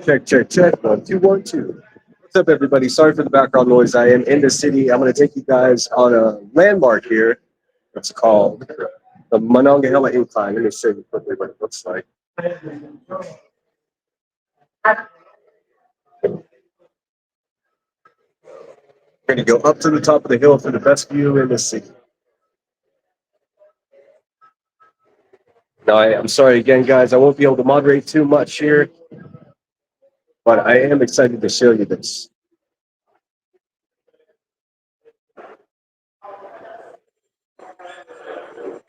Check, check, check. 1, 2, 1, 2. What's up, everybody? Sorry for the background noise. I am in the city. I'm going to take you guys on a landmark here. It's called the Monongahela Incline. Let me show you quickly what it looks like. We're going to go up to the top of the hill for the best view in the city. Now, I'm sorry again, guys. I won't be able to moderate too much here, but I am excited to show you this.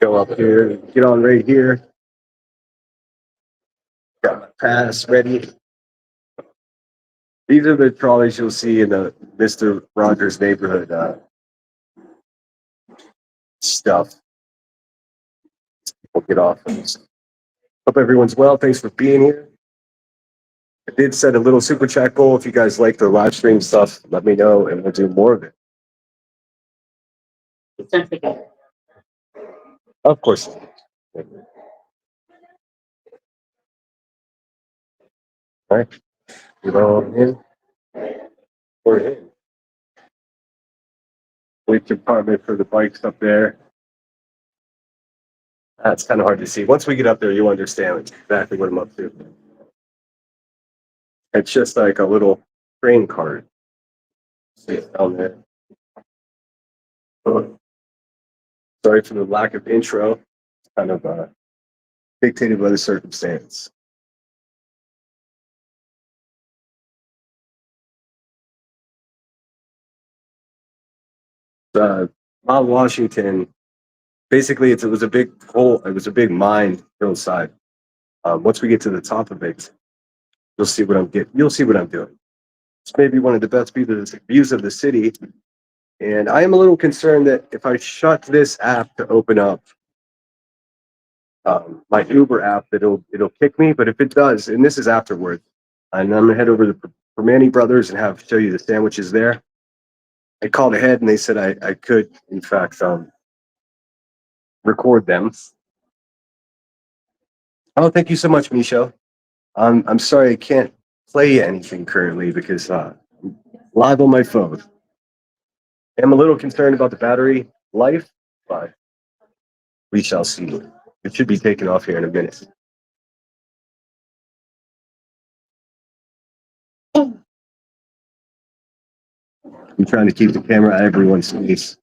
Go up here, get on right here. Got my pass ready. These are the trolleys you'll see in the Mr. Rogers neighborhood stuff. We'll get off of this. Hope everyone's well. Thanks for being here. I did set a little super chat goal. If you guys like the live stream stuff, let me know and we'll do more of it. Of course. All right. Get on in. We're in. Police department for the bikes up there. That's kind of hard to see. Once we get up there, you'll understand exactly what I'm up to. It's just like a little train cart. See it down there. Sorry for the lack of intro. It's kind of dictated by the circumstance. Mount Washington, basically, it was a big hole. It was a big mine hillside. Once we get to the top of it, you'll see what I'm getting. You'll see what I'm doing. It's maybe one of the best views of the city. And I am a little concerned that if I shut this app to open up my Uber app, that it'll kick me. But if it does, and this is afterward, and I'm gonna head over to Permani Brothers and show you the sandwiches there. I called ahead and they said I could, in fact, record them. Oh, thank you so much, Michelle. I'm sorry I can't play anything currently because live on my phone. I'm a little concerned about the battery life, but we shall see. It should be taken off here in a minute. I'm trying to keep the camera at everyone's face.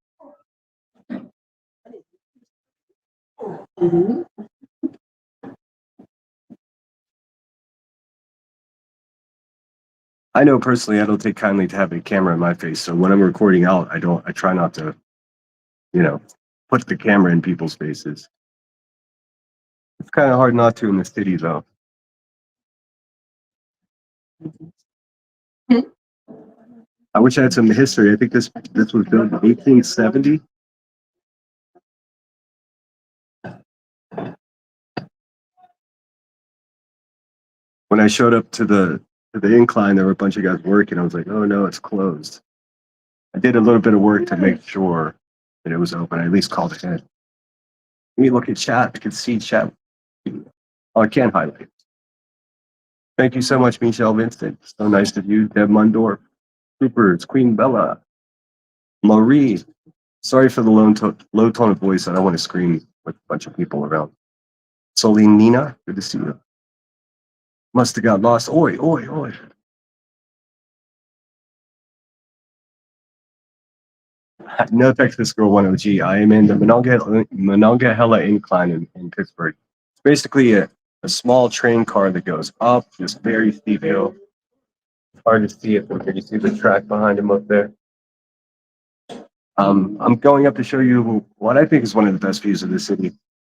I know personally I don't take kindly to having a camera in my face, so when I'm recording out, I try not to, put the camera in people's faces. It's kind of hard not to in the city though. I wish I had some history. I think this was built in 1870. When I showed up to the incline, there were a bunch of guys working. I was like, oh no, it's closed. I did a little bit of work to make sure that it was open. I at least called ahead. Let me look at chat. I can see chat. Oh, I can't highlight. Thank you so much, Michelle Vincent. So nice of you. Deb Mundorf. Super. It's Queen Bella. Marie. Sorry for the low tone of voice. I don't want to scream with a bunch of people around. Soline Nina. Good to see you. Must have got lost. Oi, oi, oi. No Texas Girl 1 OG. I am in the Monongahela Incline in Pittsburgh. It's basically a small train car that goes up this very steep hill. It's hard to see it, but can you see the track behind him up there? I'm going up to show you what I think is one of the best views of the city.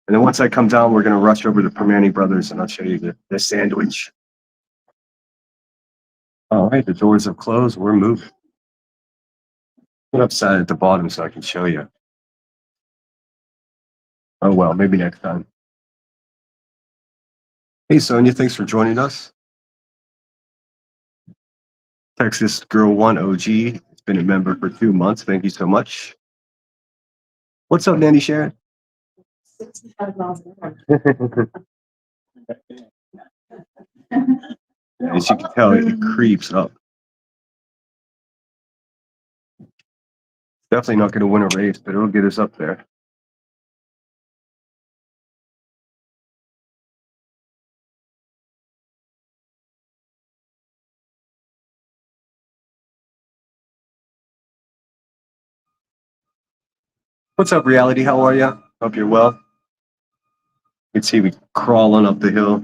And then once I come down, we're going to rush over to Permani Brothers and I'll show you the sandwich. All right, the doors have closed. We're moving. Put upside at the bottom so I can show you. Oh, well, maybe next time. Hey, Sonia, thanks for joining us. Texas Girl 1 OG. It's been a member for 2 months. Thank you so much. What's up, Nanny Sharon? 65 miles an hour. As you can tell, it creeps up. Definitely not going to win a race, but it'll get us up there. What's up, reality? How are you? Hope you're well. You can see me crawling up the hill.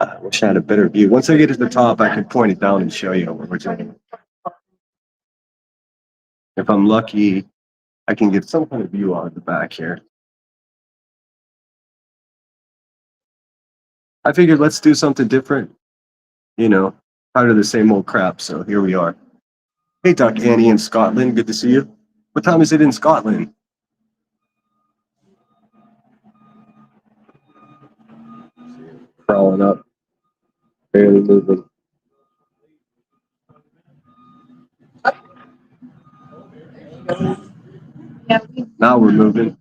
I wish I had a better view. Once I get to the top, I can point it down and show you what we're doing. If I'm lucky, I can get some kind of view on the back here. I figured let's do something different. You know, tired of the same old crap. So here we are. Hey, Doc Annie in Scotland. Good to see you. What time is it in Scotland? Crawling up, barely moving. Now we're moving.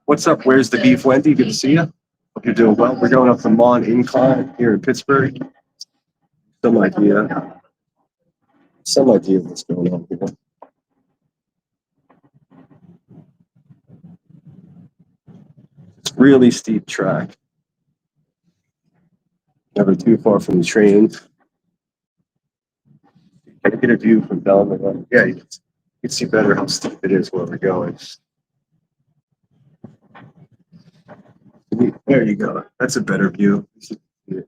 What's up? Where's the beef, Wendy? Good to see you. Hope you're doing well. We're going up the Incline here in Pittsburgh. Some idea of what's going on here. It's really steep track. Never too far from the train. Can I get a view from down there? Yeah, you can see better how steep it is where we're going. There you go. That's a better view. If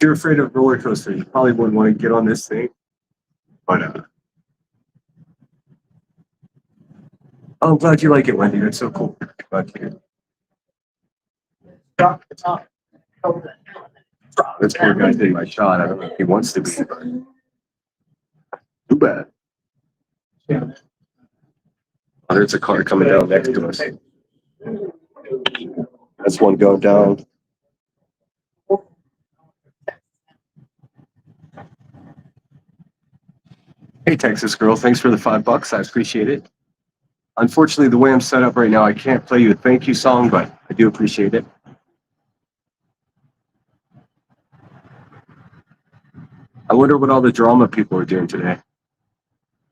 you're afraid of roller coasters, you probably wouldn't want to get on this thing. But I'm glad you like it, Wendy. That's so cool. Glad to hear. This poor guy's getting my shot. I don't know if he wants to be, but too bad. Yeah. Oh, there's a car coming down next to us. That's one going down. Hey, Texas girl, thanks for the $5. I appreciate it. Unfortunately, the way I'm set up right now, I can't play you a thank you song, but I do appreciate it. I wonder what all the drama people are doing today.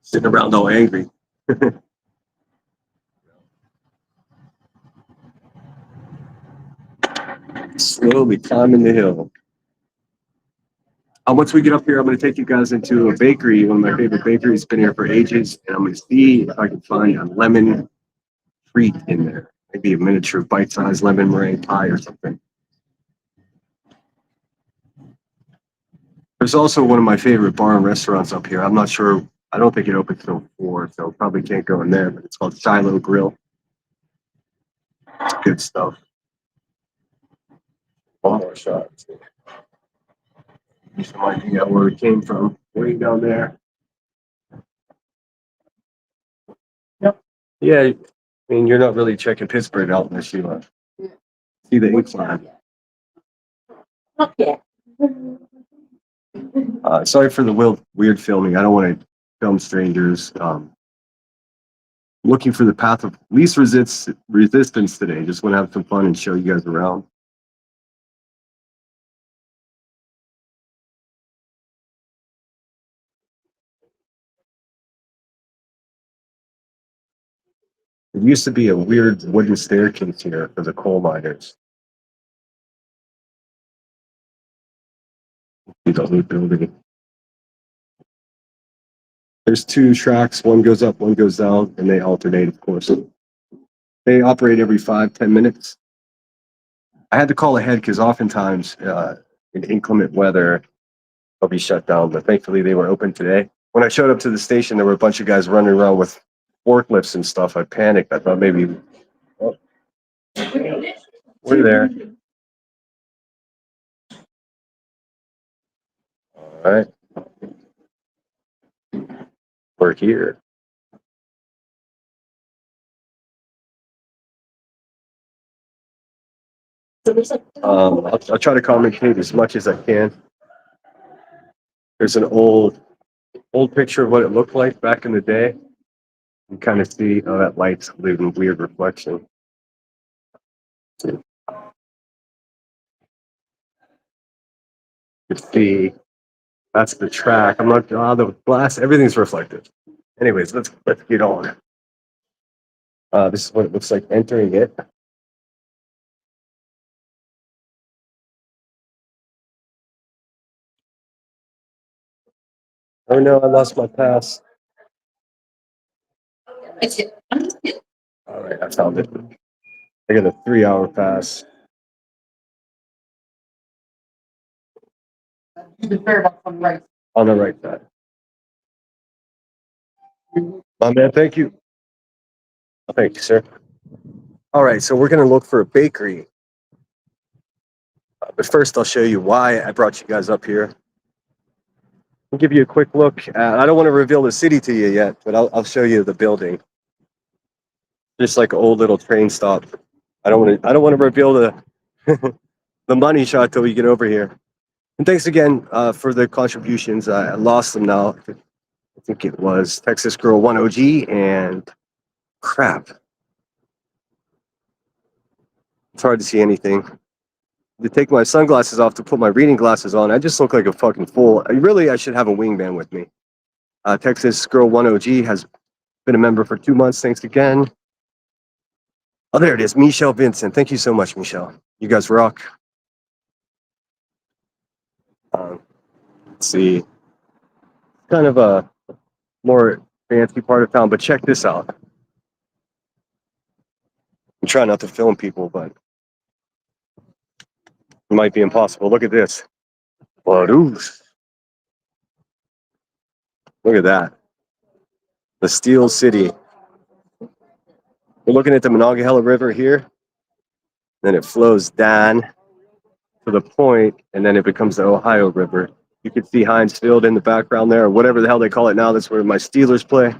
Sitting around all angry. Slowly climbing the hill. Once we get up here, I'm going to take you guys into a bakery, one of my favorite bakeries. Been here for ages, and I'm going to see if I can find a lemon treat in there. Maybe a miniature bite-sized lemon meringue pie or something. There's also one of my favorite bar and restaurants up here. I'm not sure. I don't think it opens till 4, so probably can't go in there, but it's called Shiloh Grill. It's good stuff. One more shot. Some idea where it came from. Way down there. Yep. Yeah, I mean, you're not really checking Pittsburgh out unless you see the Incline. Okay. Sorry for the weird filming. I don't want to film strangers. Looking for the path of least resistance today. Just want to have some fun and show you guys around. There used to be a weird wooden staircase here for the coal miners. The old building. There's 2 tracks. One goes up, one goes down, and they alternate, of course. They operate every 5-10 minutes. I had to call ahead because oftentimes in inclement weather, they'll be shut down. But thankfully, they were open today. When I showed up to the station, there were a bunch of guys running around with forklifts and stuff. I panicked. I thought maybe we're there. All right. We're here. I'll try to commentate as much as I can. There's an old picture of what it looked like back in the day. You kind of see that light's leaving weird reflection. Let's see. That's the track. I'm not. Oh, the glass. Everything's reflective. Anyways, let's get on. This is what it looks like entering it. Oh no, I lost my pass. All right, I found it. I got a 3-hour pass. On the right side. My man, thank you. Thank you, sir. All right, so we're gonna look for a bakery. But first, I'll show you why I brought you guys up here. I'll give you a quick look. I don't want to reveal the city to you yet, but I'll show you the building. Just like an old little train stop. I don't want to reveal the the money shot till we get over here. And thanks again for the contributions. I lost them now. I think it was Texas Girl 1 OG and crap. It's hard to see anything. To take my sunglasses off to put my reading glasses on, I just look like a fucking fool. I should have a wingman with me. Texas Girl 1 OG has been a member for 2 months. Thanks again. Oh, there it is. Michelle Vincent. Thank you so much, Michelle. You guys rock. Let's see. Kind of a more fancy part of town, but check this out. I'm trying not to film people, but it might be impossible. Look at this. Look at that. The Steel City. We're looking at the Monongahela River here. Then it flows down to the point, and then it becomes the Ohio River. You can see Heinz Field in the background there, or whatever the hell they call it now. That's where my Steelers play.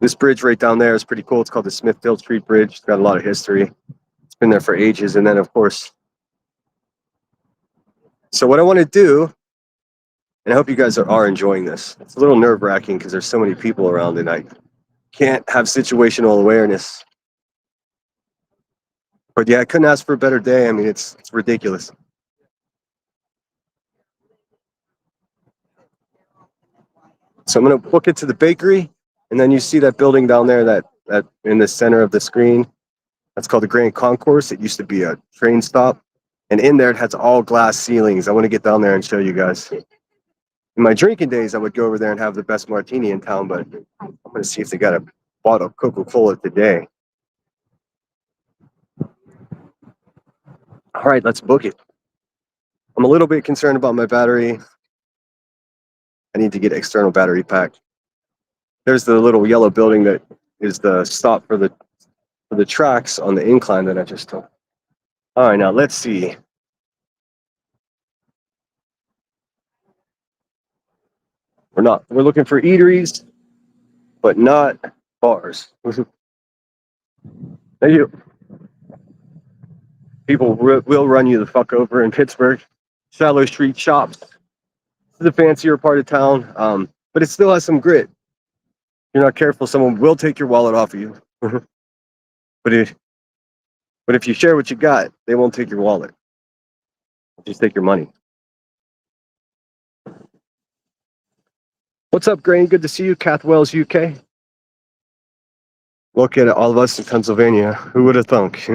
This bridge right down there is pretty cool. It's called the Smithfield Street Bridge. It's got a lot of history. It's been there for ages. And then, of course, so what I want to do, and I hope you guys are enjoying this. It's a little nerve-wracking because there's so many people around and I can't have situational awareness. But yeah, I couldn't ask for a better day. I mean, it's ridiculous. So I'm going to book it to the bakery, and then you see that building down there that in the center of the screen. That's called the Grand Concourse. It used to be a train stop, and in there it has all glass ceilings. I want to get down there and show you guys. In my drinking days, I would go over there and have the best martini in town, but I'm going to see if they got a bottle of Coca-Cola today. All right, let's book it. I'm a little bit concerned about my battery. I need to get external battery pack. There's the little yellow building that is the stop for the tracks on the incline that I just took. All right, now let's see. We're looking for eateries, but not bars. Thank you. People will run you the fuck over in Pittsburgh. Shallow Street Shops. This is a fancier part of town, but it still has some grit. If you're not careful, someone will take your wallet off of you. But if you share what you got, they won't take your wallet. They'll just take your money. What's up, Grain? Good to see you, Cathwell's UK. Look at it, all of us in Pennsylvania. Who would have thunk?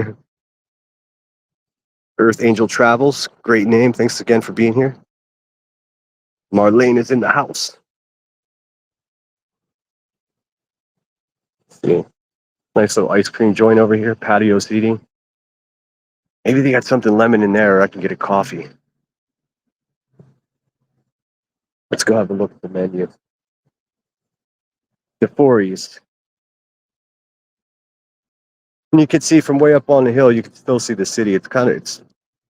Earth Angel Travels, great name. Thanks again for being here. Marlene is in the house. See. Nice little ice cream joint over here, patio seating. Maybe they got something lemon in there, or I can get a coffee. Let's go have a look at the menu. DeFore's. And you can see from way up on the hill, you can still see the city. It's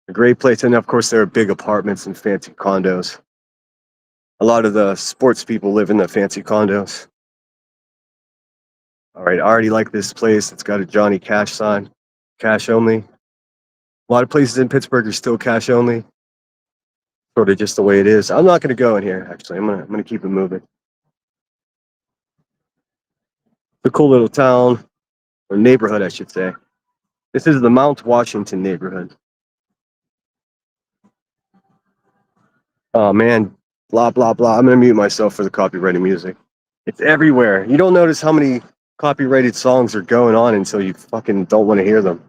a great place. And of course, there are big apartments and fancy condos. A lot of the sports people live in the fancy condos. All right, I already like this place. It's got a Johnny Cash sign, cash only. A lot of places in Pittsburgh are still cash only. Sort of just the way it is. I'm not going to go in here, actually. I'm gonna keep it moving. It's a cool little town, or neighborhood, I should say. This is the Mount Washington neighborhood. Oh man, blah blah blah. I'm gonna mute myself for the copyrighted music. It's everywhere. You don't notice how many copyrighted songs are going on until you fucking don't want to hear them.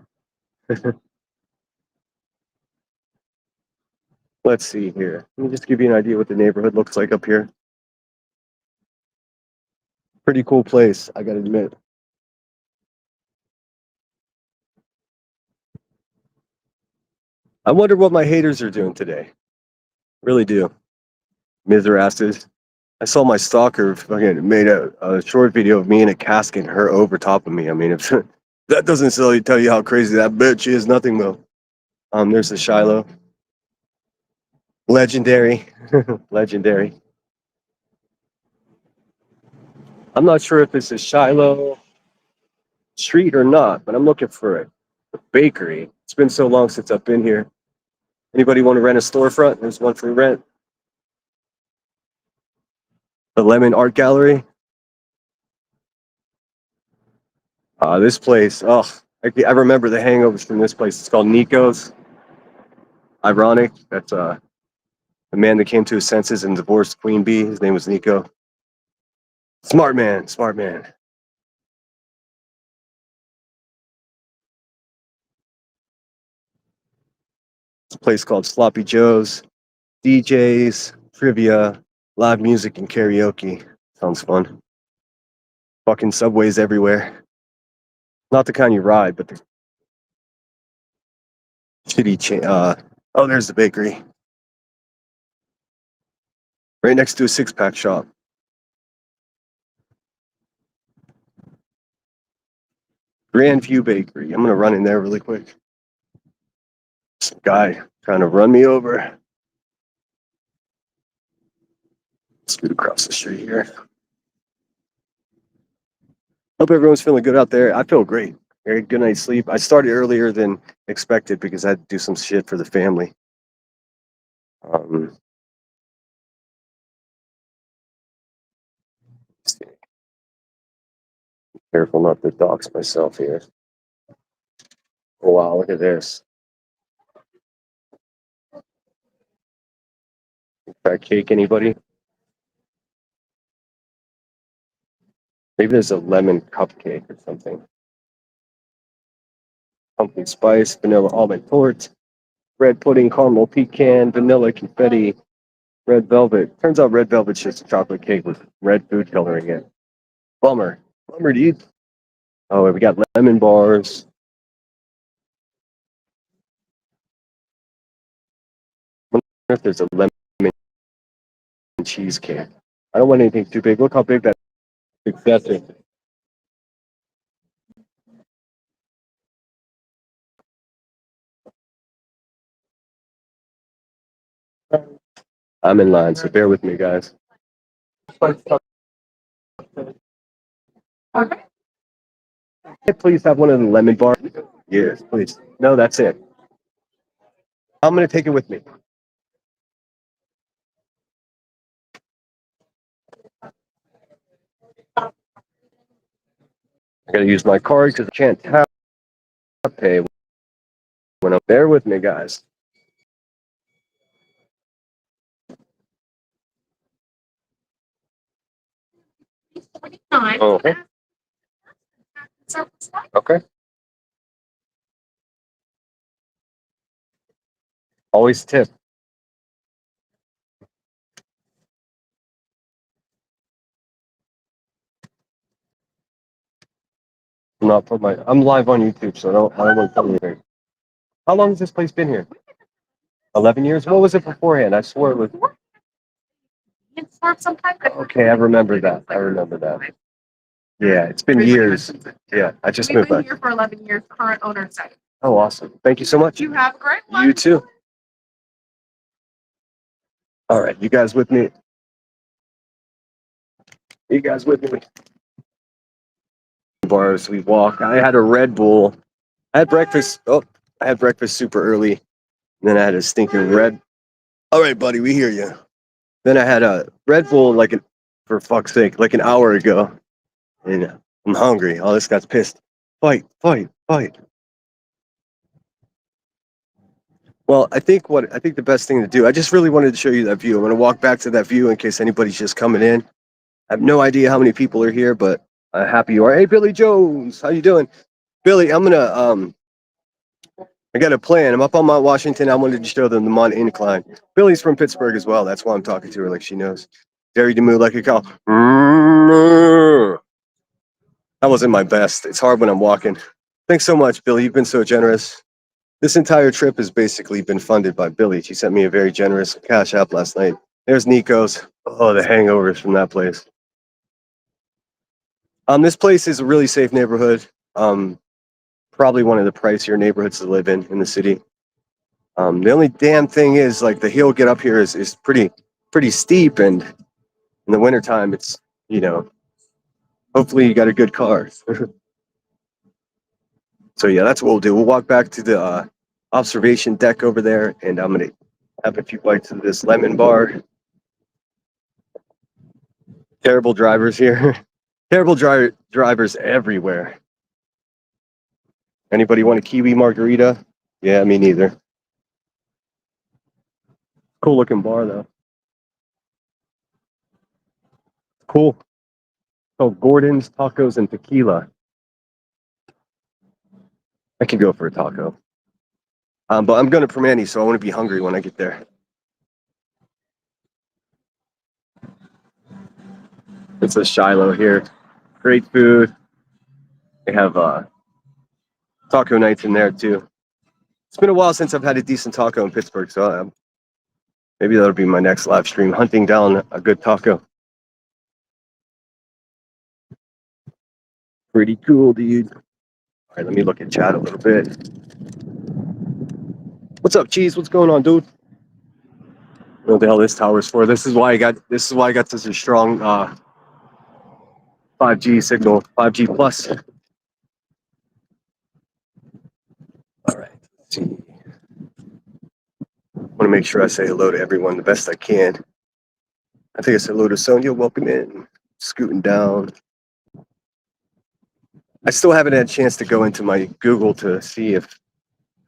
Let's see here. Let me just give you an idea what the neighborhood looks like up here. Pretty cool place, I gotta admit. I wonder what my haters are doing today. Really do. Miserasses. I saw my stalker fucking made a short video of me in a casket and her over top of me. I mean, if that doesn't tell you how crazy that bitch is, nothing will. There's the Shiloh. Legendary. Legendary. I'm not sure if this is Shiloh Street or not, but I'm looking for a bakery. It's been so long since I've been here. Anybody want to rent a storefront? There's one for rent. The Lemon Art Gallery. This place, oh, I remember the hangovers from this place. It's called Nico's. Ironic. That's the man that came to his senses and divorced Queen Bee. His name was Nico. Smart man, smart man. It's a place called Sloppy Joe's. DJs, trivia, live music, and karaoke. Sounds fun. Fucking subways everywhere. Not the kind you ride, but the shitty chain. Oh, there's the bakery. Right next to a six-pack shop. Grandview Bakery. I'm gonna run in there really quick. Some guy trying to run me over. Scoot across the street here. Hope everyone's feeling good out there. I feel great. Very good night's sleep. I started earlier than expected because I had to do some shit for the family. Careful not to dox myself here. Oh wow, look at this. Fat cake, anybody? Maybe there's a lemon cupcake or something. Pumpkin spice, vanilla almond torte, red pudding, caramel pecan, vanilla confetti, red velvet. Turns out red velvet's just a chocolate cake with red food coloring in. Bummer. Bummer, dude. Oh, we got lemon bars. I wonder if there's a lemon cheesecake. I don't want anything too big. Look how big that successor. I'm in line, so bear with me, guys. Okay. Please have one of the lemon bars. Yes, please. No, that's it. I'm gonna take it with me. I gotta use my card because I can't tap pay when I'm there with me, guys. Oh, okay. Okay. Always tip. Not put my. I'm live on YouTube, so I don't want to tell anything. How long has this place been here? 11 years. What was it beforehand? I swore it was. Okay, I remember that. I remember that. Yeah, it's been years. Yeah, I just moved back. We've been here for 11 years. Current owner site. Oh, awesome! Thank you so much. You have a great one. You too. All right, you guys with me? You guys with me? Bars. We walk. I had a Red Bull. I had breakfast. Oh, I had breakfast super early. And then I had a stinking red. All right, buddy, we hear you. Then I had a Red Bull for fuck's sake, like an hour ago. And I'm hungry. Oh, this guy's pissed. Fight, fight, fight. Well, I think the best thing to do. I just really wanted to show you that view. I'm gonna walk back to that view in case anybody's just coming in. I have no idea how many people are here, but happy you are. Hey, Billy Jones, how you doing, Billy? I got a plan. I'm up on Mount Washington. I wanted to show them the Mont Incline. Billy's from Pittsburgh as well. That's why I'm talking to her like she knows. Dairy to move like a cow. That wasn't my best. It's hard when I'm walking. Thanks so much, Billy. You've been so generous. This entire trip has basically been funded by Billy. She sent me a very generous cash app last night. There's Nico's. Oh, the hangovers from that place. This place is a really safe neighborhood. Probably one of the pricier neighborhoods to live in the city. The only damn thing is like the hill get up here is pretty steep, and in the wintertime it's hopefully you got a good car. So yeah, that's what we'll do. We'll walk back to the observation deck over there, and I'm gonna have a few bites of this lemon bar. Terrible drivers here. Terrible drivers everywhere. Anybody want a kiwi margarita? Yeah, me neither. Cool looking bar though. Cool. Oh, Gordon's Tacos and Tequila. I could go for a taco. But I'm going to Permane, so I want to be hungry when I get there. It's a Shiloh here. Great food. They have taco nights in there too. It's been a while since I've had a decent taco in Pittsburgh, so maybe that'll be my next live stream, hunting down a good taco. Pretty cool, dude. All right, let me look at chat a little bit. What's up, Cheese? What's going on, dude? What the hell this tower's for? This is why I got such a strong 5G signal, 5G plus. All right, let's see. I want to make sure I say hello to everyone the best I can. I think I said hello to Sonia. Welcome in. Scooting down. I still haven't had a chance to go into my Google to see if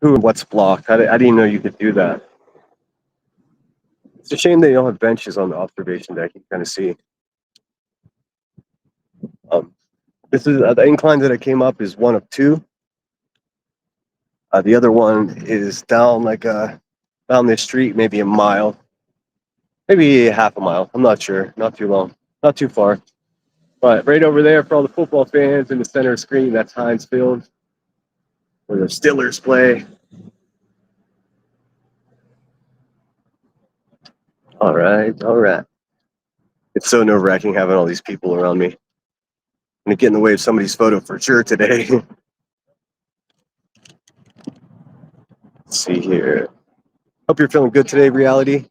who and what's blocked. I didn't even know you could do that. It's a shame they don't have benches on the observation deck. You can kind of see. This is the incline that I came up is one of two. The other one is down down this street, maybe a mile, maybe half a mile. I'm not sure. Not too long. Not too far. But right over there for all the football fans in the center screen, that's Heinz Field, where the Steelers play. All right, all right. It's so nerve-wracking having all these people around me. I'm gonna get in the way of somebody's photo for sure today. Let's see here. Hope you're feeling good today, Reality.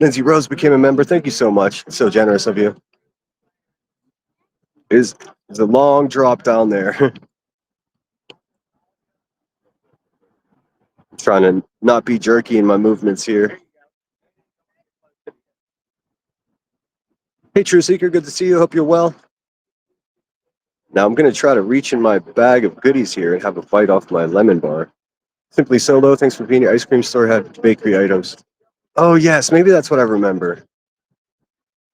Lindsay Rose became a member. Thank you so much. It's so generous of you. There's a long drop down there. Trying to not be jerky in my movements here. Hey, True Seeker, good to see you. Hope you're well. Now I'm going to try to reach in my bag of goodies here and have a bite off my lemon bar. Simply Solo, thanks for being here. Ice cream store had bakery items. Oh, yes, maybe that's what I remember.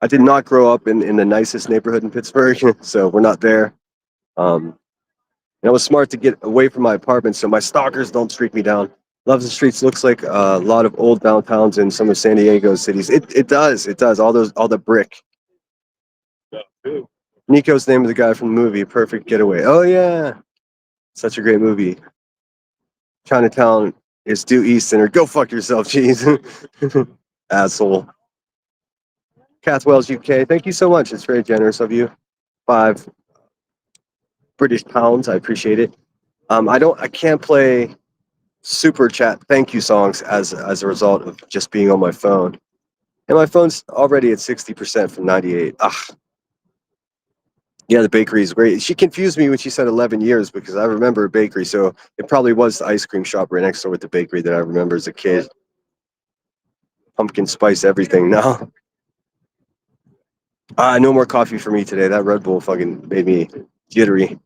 I did not grow up in the nicest neighborhood in Pittsburgh, so we're not there. And I was smart to get away from my apartment so my stalkers don't streak me down. Love the Streets looks like a lot of old downtowns in some of San Diego's cities. It does. All the brick. Nico's name of the guy from the movie Perfect Getaway. Oh yeah, such a great movie. Chinatown is due east, or go fuck yourself, cheese. Asshole. Cathwells UK, thank you so much. It's very generous of you. 5 British pounds. I appreciate it. I can't play super chat thank you songs as a result of just being on my phone. And my phone's already at 60% from 98. Yeah, the bakery is great. She confused me when she said 11 years because I remember a bakery. So it probably was the ice cream shop right next door with the bakery that I remember as a kid. Pumpkin spice everything now. No more coffee for me today. That Red Bull fucking made me jittery.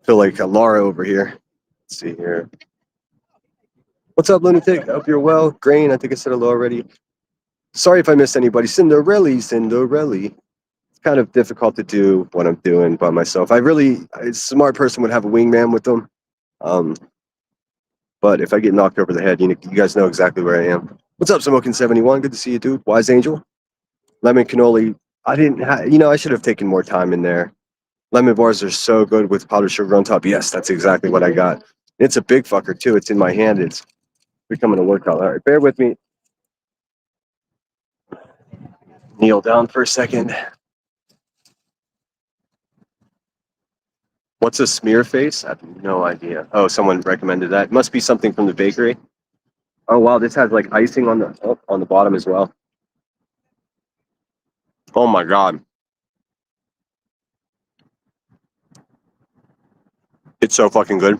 Feel like a Laura over here. Let's see here. What's up, Lunatic? I hope you're well. Grain, I think I said hello already. Sorry if I missed anybody. Cinderelli. It's kind of difficult to do what I'm doing by myself. A smart person would have a wingman with them. But if I get knocked over the head, you guys know exactly where I am. What's up, Smoking71? Good to see you, dude. Wise Angel. Lemon cannoli. I should have taken more time in there. Lemon bars are so good with powdered sugar on top. Yes, that's exactly what I got. It's a big fucker, too. It's in my hand. It's becoming a workout. All right, bear with me. Kneel down for a second. What's a smear face? I have no idea. Oh, someone recommended that. It must be something from the bakery. Oh wow, this has like icing on the bottom as well. Oh my god, it's so fucking good.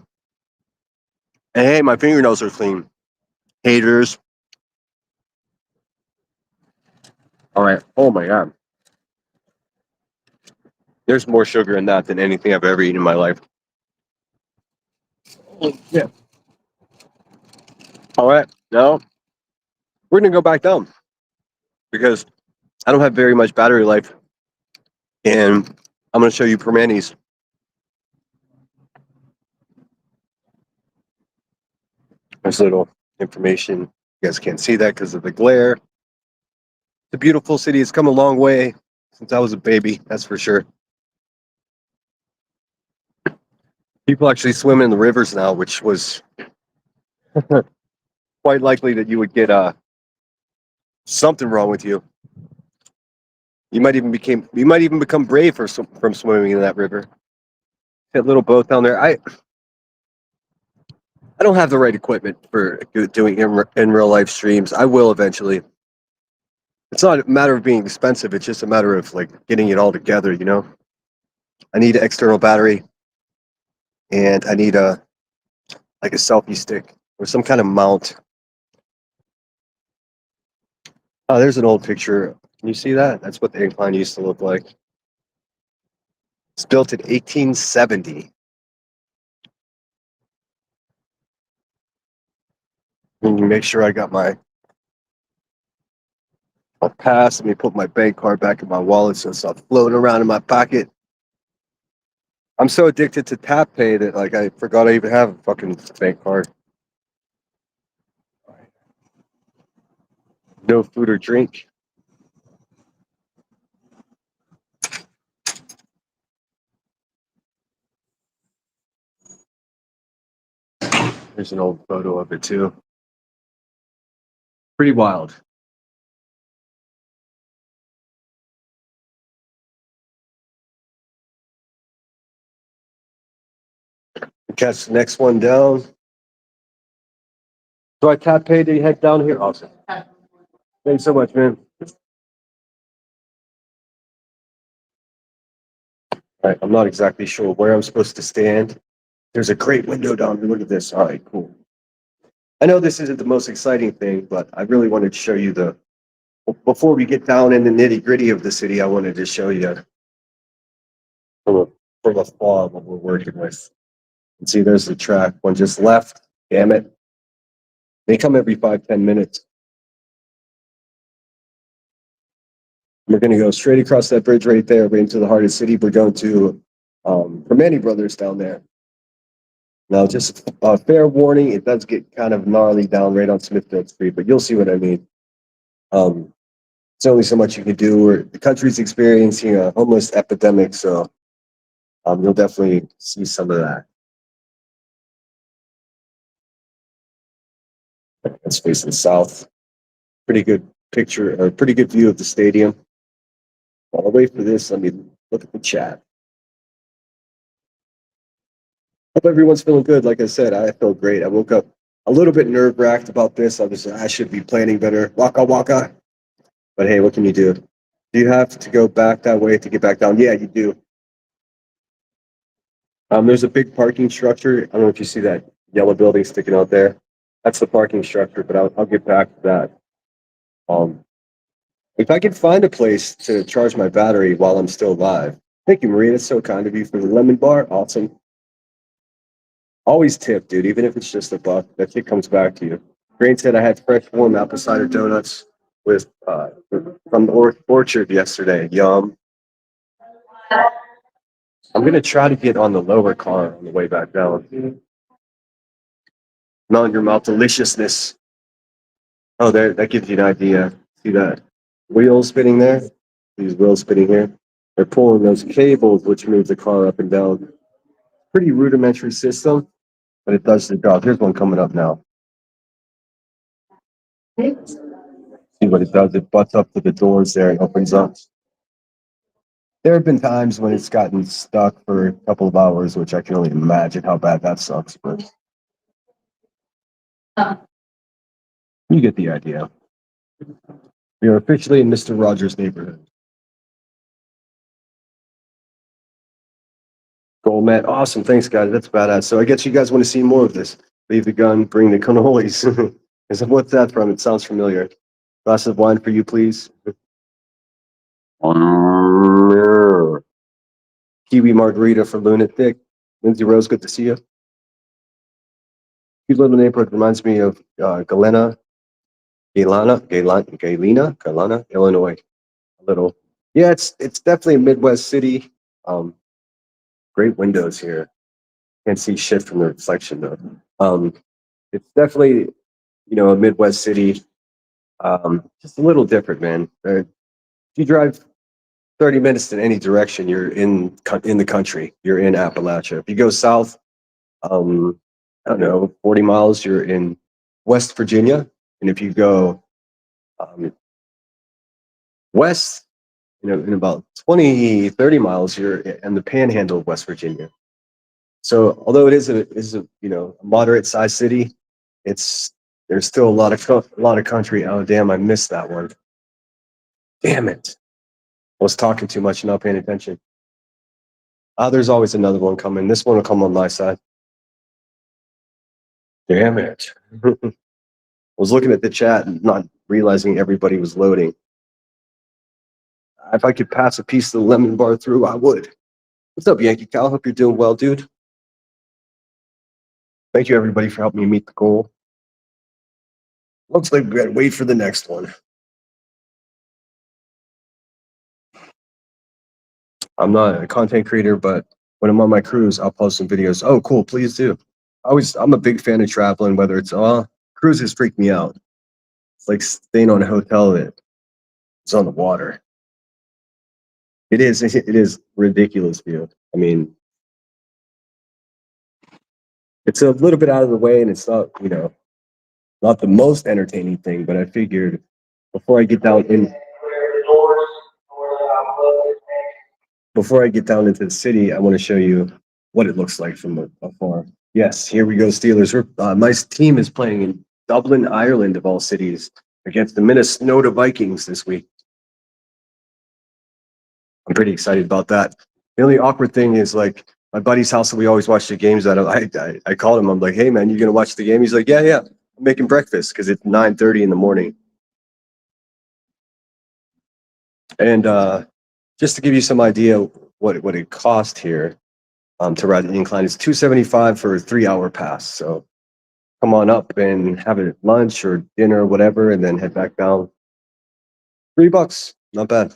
And hey, my fingernails are clean. Haters. All right. Oh my god, there's more sugar in that than anything I've ever eaten in my life. Yeah. All right. Now we're gonna go back down because I don't have very much battery life, and I'm gonna show you Permanis. There's little information. You guys can't see that because of the glare. It's a beautiful city. It's come a long way since I was a baby, that's for sure. People actually swim in the rivers now, which was quite likely that you would get something wrong with you. You might even become brave from swimming in that river. That little boat down there. I don't have the right equipment for doing in real life streams. I will eventually. It's not a matter of being expensive. It's just a matter of like getting it all together. I need an external battery, and I need a selfie stick or some kind of mount. Oh, there's an old picture. Can you see that? That's what the Incline used to look like. It's built in 1870. Make sure I got my pass. Let me put my bank card back in my wallet so it's not floating around in my pocket. I'm so addicted to tap pay that I forgot I even have a fucking bank card. No food or drink. There's an old photo of it too. Pretty wild. Catch the next one down. So I tap pay to head down here. Awesome. Thanks so much, man. All right, I'm not exactly sure where I'm supposed to stand. There's a great window down here. Look at this. All right, cool. I know this isn't the most exciting thing, but I really wanted to show you before we get down in the nitty gritty of the city, I wanted to show you from afar what we're working with. And see, there's the track. One just left. Damn it. They come every 5-10 minutes. We're going to go straight across that bridge right there, right into the heart of the city. We're going to Permani Brothers down there. Now, just a fair warning, it does get kind of gnarly down right on Smithfield Street, but you'll see what I mean. It's only so much you can do. The country's experiencing a homeless epidemic, so you'll definitely see some of that. Let's face the south. Pretty good picture, or pretty good view of the stadium. While I wait for this, let me look at the chat. Hope everyone's feeling good. Like I said, I feel great. I woke up a little bit nerve-wracked about this. I should be planning better. Waka waka. But hey, what can you do? Do you have to go back that way to get back down? Yeah, you do. There's a big parking structure. I don't know if you see that yellow building sticking out there. That's the parking structure, but I'll get back to that. If I could find a place to charge my battery while I'm still live. Thank you, Maria. That's so kind of you for the lemon bar. Awesome. Always tip, dude, even if it's just a buck. That shit comes back to you. Grain said I had fresh warm apple cider donuts with from the orchard yesterday. Yum. I'm gonna try to get on the lower car on the way back down. Melt in your mouth deliciousness. Oh, there, that gives you an idea. See that wheel spinning there? These wheels spinning here. They're pulling those cables, which moves the car up and down. Pretty rudimentary system, but it does the job. Here's one coming up now. See what it does? It butts up to the doors there and opens up. There have been times when it's gotten stuck for a couple of hours, which I can only imagine how bad that sucks, but you get the idea. We are officially in Mr. Rogers' neighborhood. Gold Matt, awesome. Thanks, guys. That's badass. So I guess you guys want to see more of this. Leave the gun, bring the cannolis. What's that from? It sounds familiar. Glass of wine for you, please. Kiwi margarita for Lunatic. Lindsay Rose, good to see you. Cute little neighborhood reminds me of Galena, Illinois. A little. Yeah, it's definitely a Midwest city. Great windows here. Can't see shit from the reflection though. It's definitely a Midwest city. Just a little different, man. If you drive 30 minutes in any direction, you're in the country. You're in Appalachia. If you go south, I don't know, 40 miles, you're in West Virginia. And if you go west, in about 20, 30 miles, you're in the panhandle of West Virginia. So although it is a moderate sized city, there's still a lot of country. Oh damn, I missed that one. Damn it. I was talking too much and not paying attention. There's always another one coming. This one will come on my side. Damn it. I was looking at the chat and not realizing everybody was loading. If I could pass a piece of the lemon bar through, I would. What's up, Yankee Cal? Hope you're doing well, dude. Thank you, everybody, for helping me meet the goal. Looks like we gotta wait for the next one. I'm not a content creator, but when I'm on my cruise, I'll post some videos. Oh, cool. Please do. I'm a big fan of traveling, whether it's cruises freak me out. It's like staying on a hotel that is on the water. It is ridiculous view. I mean, it's a little bit out of the way and it's not, not the most entertaining thing, but I figured before I get down into the city, I want to show you what it looks like from afar. Yes, here we go, Steelers. My team is playing in Dublin, Ireland, of all cities, against the Minnesota Vikings this week. I'm pretty excited about that. The only awkward thing is like my buddy's house that we always watch the games at. I called him. I'm like, hey man, you gonna watch the game? He's like, yeah. I'm making breakfast because it's 9:30 in the morning. And just to give you some idea what it cost here to ride the Incline, is $275 for a 3-hour pass. So come on up and have it at lunch or dinner or whatever, and then head back down. $3, not bad.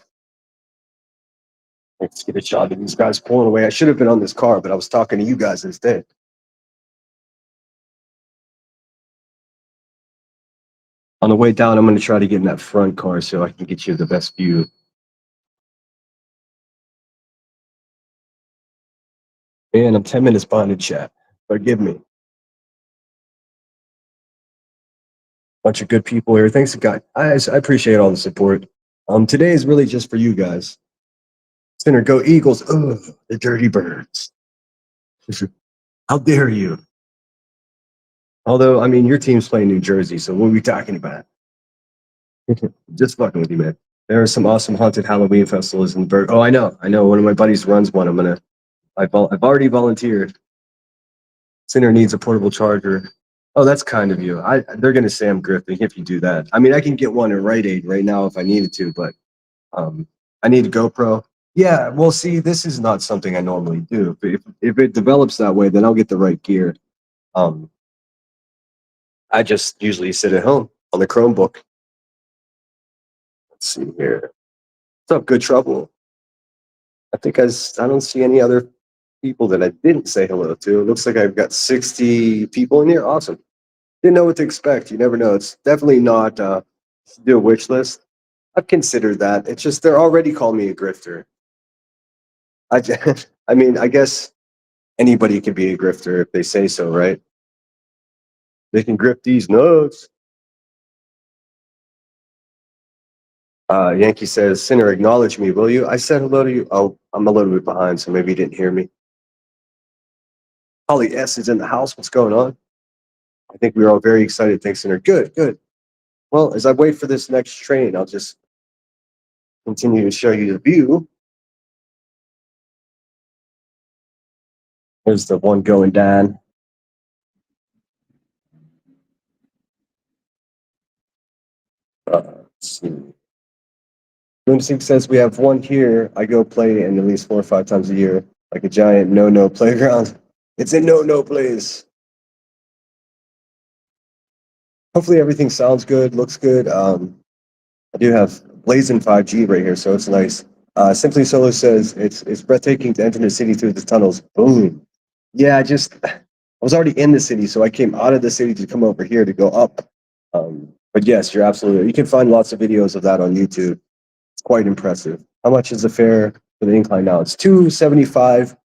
Let's get a shot of these guys pulling away. I should have been on this car, but I was talking to you guys instead. On the way down, I'm going to try to get in that front car so I can get you the best view. And I'm 10 minutes behind the chat. Forgive me. Bunch of good people here. Thanks, guys. I appreciate all the support. Today is really just for you guys. Sinner, go Eagles. Ugh, the dirty birds. How dare you? Although, I mean, your team's playing New Jersey, so what are we talking about? Just fucking with you, man. There are some awesome haunted Halloween festivals in Berg. Oh, I know. One of my buddies runs one. I've already volunteered. Sinner needs a portable charger. Oh, that's kind of you. They're gonna say I'm grifting if you do that. I mean, I can get one at Rite Aid right now if I needed to, but I need a GoPro. Yeah, well, see, this is not something I normally do. If it develops that way, then I'll get the right gear. I just usually sit at home on the Chromebook. Let's see here. What's up, Good Trouble? I don't see any other people that I didn't say hello to. It looks like I've got 60 people in here. Awesome. Didn't know what to expect. You never know. It's definitely not do a wish list. I've considered that. It's just they're already calling me a grifter. I mean, I guess anybody can be a grifter if they say so, right? They can grip these nuts. Yankee says, Sinner, acknowledge me, will you? I said hello to you. Oh, I'm a little bit behind, so maybe you didn't hear me. Holly S is in the house. What's going on? I think we're all very excited. Thanks, Sinner. Good, good. Well, as I wait for this next train, I'll just continue to show you the view. There's the one going down. Let's see. Boomsink says we have one here. I go play in at least 4 or 5 times a year, like a giant no playground. It's a no place. Hopefully everything sounds good, looks good. I do have blazing 5G right here, so it's nice. Simply Solo says it's breathtaking to enter the city through the tunnels. Boom. Yeah, I was already in the city, so I came out of the city to come over here to go up. But yes, you're absolutely. You can find lots of videos of that on YouTube. It's quite impressive. How much is the fare for the incline now? It's $275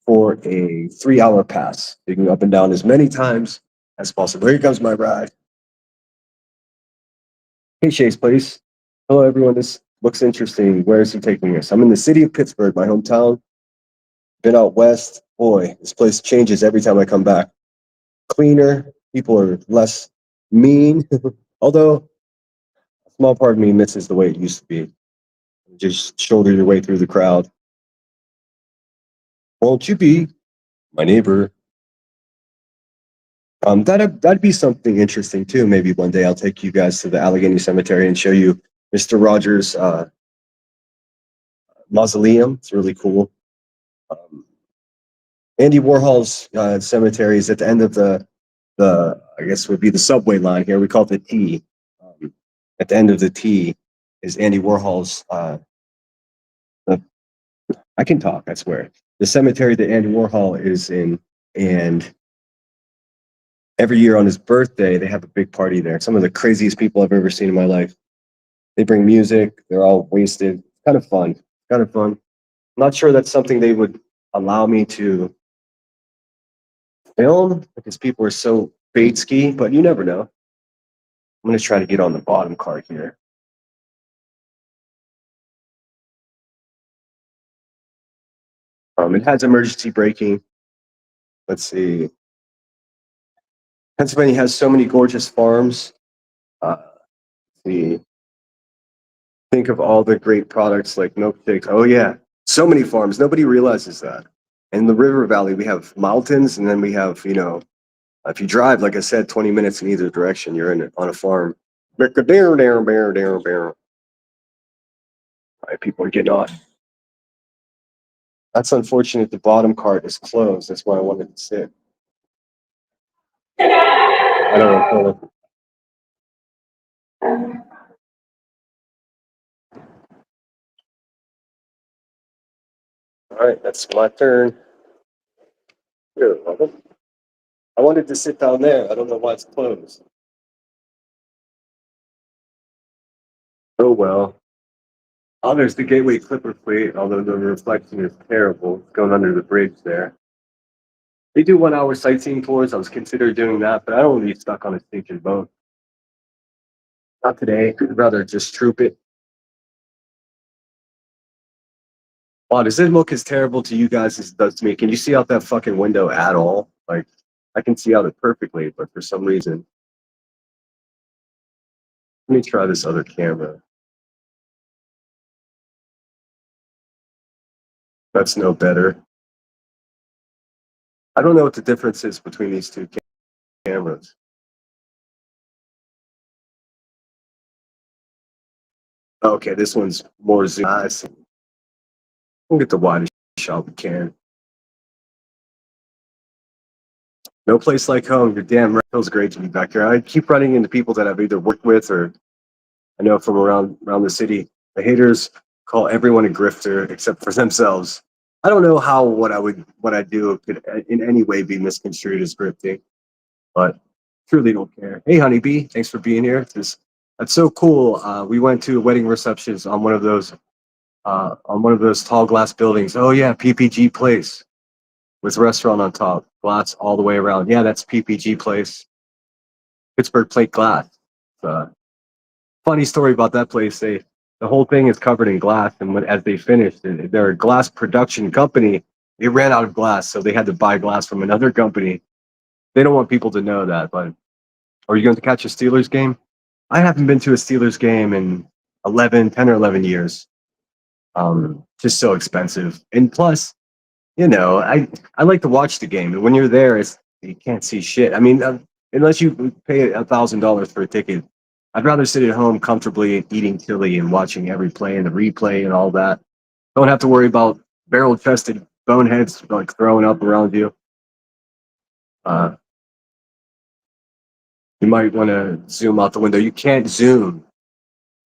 for a 3-hour pass. You can go up and down as many times as possible. Here comes my ride. Hey, Chase, please. Hello, everyone. This looks interesting. Where is he taking us? I'm in the city of Pittsburgh, my hometown. Been out west. Boy, this place changes every time I come back. Cleaner. People are less mean. Although a small part of me misses the way it used to be. Just shoulder your way through the crowd. Won't you be my neighbor? That'd be something interesting too. Maybe one day I'll take you guys to the Allegheny Cemetery and show you Mr. Rogers' mausoleum. It's really cool. Andy Warhol's cemetery is at the end of the I guess would be the subway line here. We call it the T. At the end of the T is Andy Warhol's. I can talk. I swear. The cemetery that Andy Warhol is in, and every year on his birthday, they have a big party there. Some of the craziest people I've ever seen in my life. They bring music. They're all wasted. Kind of fun. Kind of fun. I'm not sure that's something they would allow me to film because people are so bait ski, but you never know. I'm going to try to get on the bottom card here. It has emergency braking. Let's see. Pennsylvania has so many gorgeous farms. See. Think of all the great products like milkshakes. Oh yeah, so many farms. Nobody realizes that. In the River Valley, we have mountains, and then we have if you drive, like I said, 20 minutes in either direction, you're on a farm. All right, people are getting off. That's unfortunate. The bottom cart is closed. That's why I wanted to sit. I don't know. All right, that's my turn. Here, I wanted to sit down there. I don't know why it's closed. Oh well. Oh, there's the Gateway Clipper fleet, although the reflection is terrible. It's going under the bridge there. They do 1-hour sightseeing tours. I was considering doing that, but I don't want to be stuck on a stinking boat. Not today. I'd rather just troop it. Wow, does it look as terrible to you guys as it does to me? Can you see out that fucking window at all? Like, I can see out it perfectly, but for some reason. Let me try this other camera. That's no better. I don't know what the difference is between these two cameras. Okay, this one's more zoom. I see. We'll get the widest shot we can. No place like home. You're damn right. It feels great to be back here. I keep running into people that I've either worked with or I know from around the city. The haters call everyone a grifter except for themselves. I don't know how what I do could in any way be misconstrued as grifting, but truly don't care. Hey, honeybee, thanks for being here. That's so cool. We went to wedding receptions on one of those tall glass buildings. Oh yeah, PPG Place with restaurant on top, glass all the way around. Yeah, that's PPG Place, Pittsburgh Plate Glass. Uh, Funny story about that place. The whole thing is covered in glass, and as they finished, they're a glass production company. They ran out of glass, so they had to buy glass from another company. They don't want people to know that. But are you going to catch a Steelers game? I haven't been to a Steelers game in 10 or 11 years. Just so expensive, and plus, I like to watch the game, and when you're there, you can't see shit. I mean, unless you pay $1,000 for a ticket, I'd rather sit at home comfortably eating chili and watching every play and the replay and all that. Don't have to worry about barrel-chested boneheads like throwing up around you. Uh, you might want to zoom out the window. You can't zoom.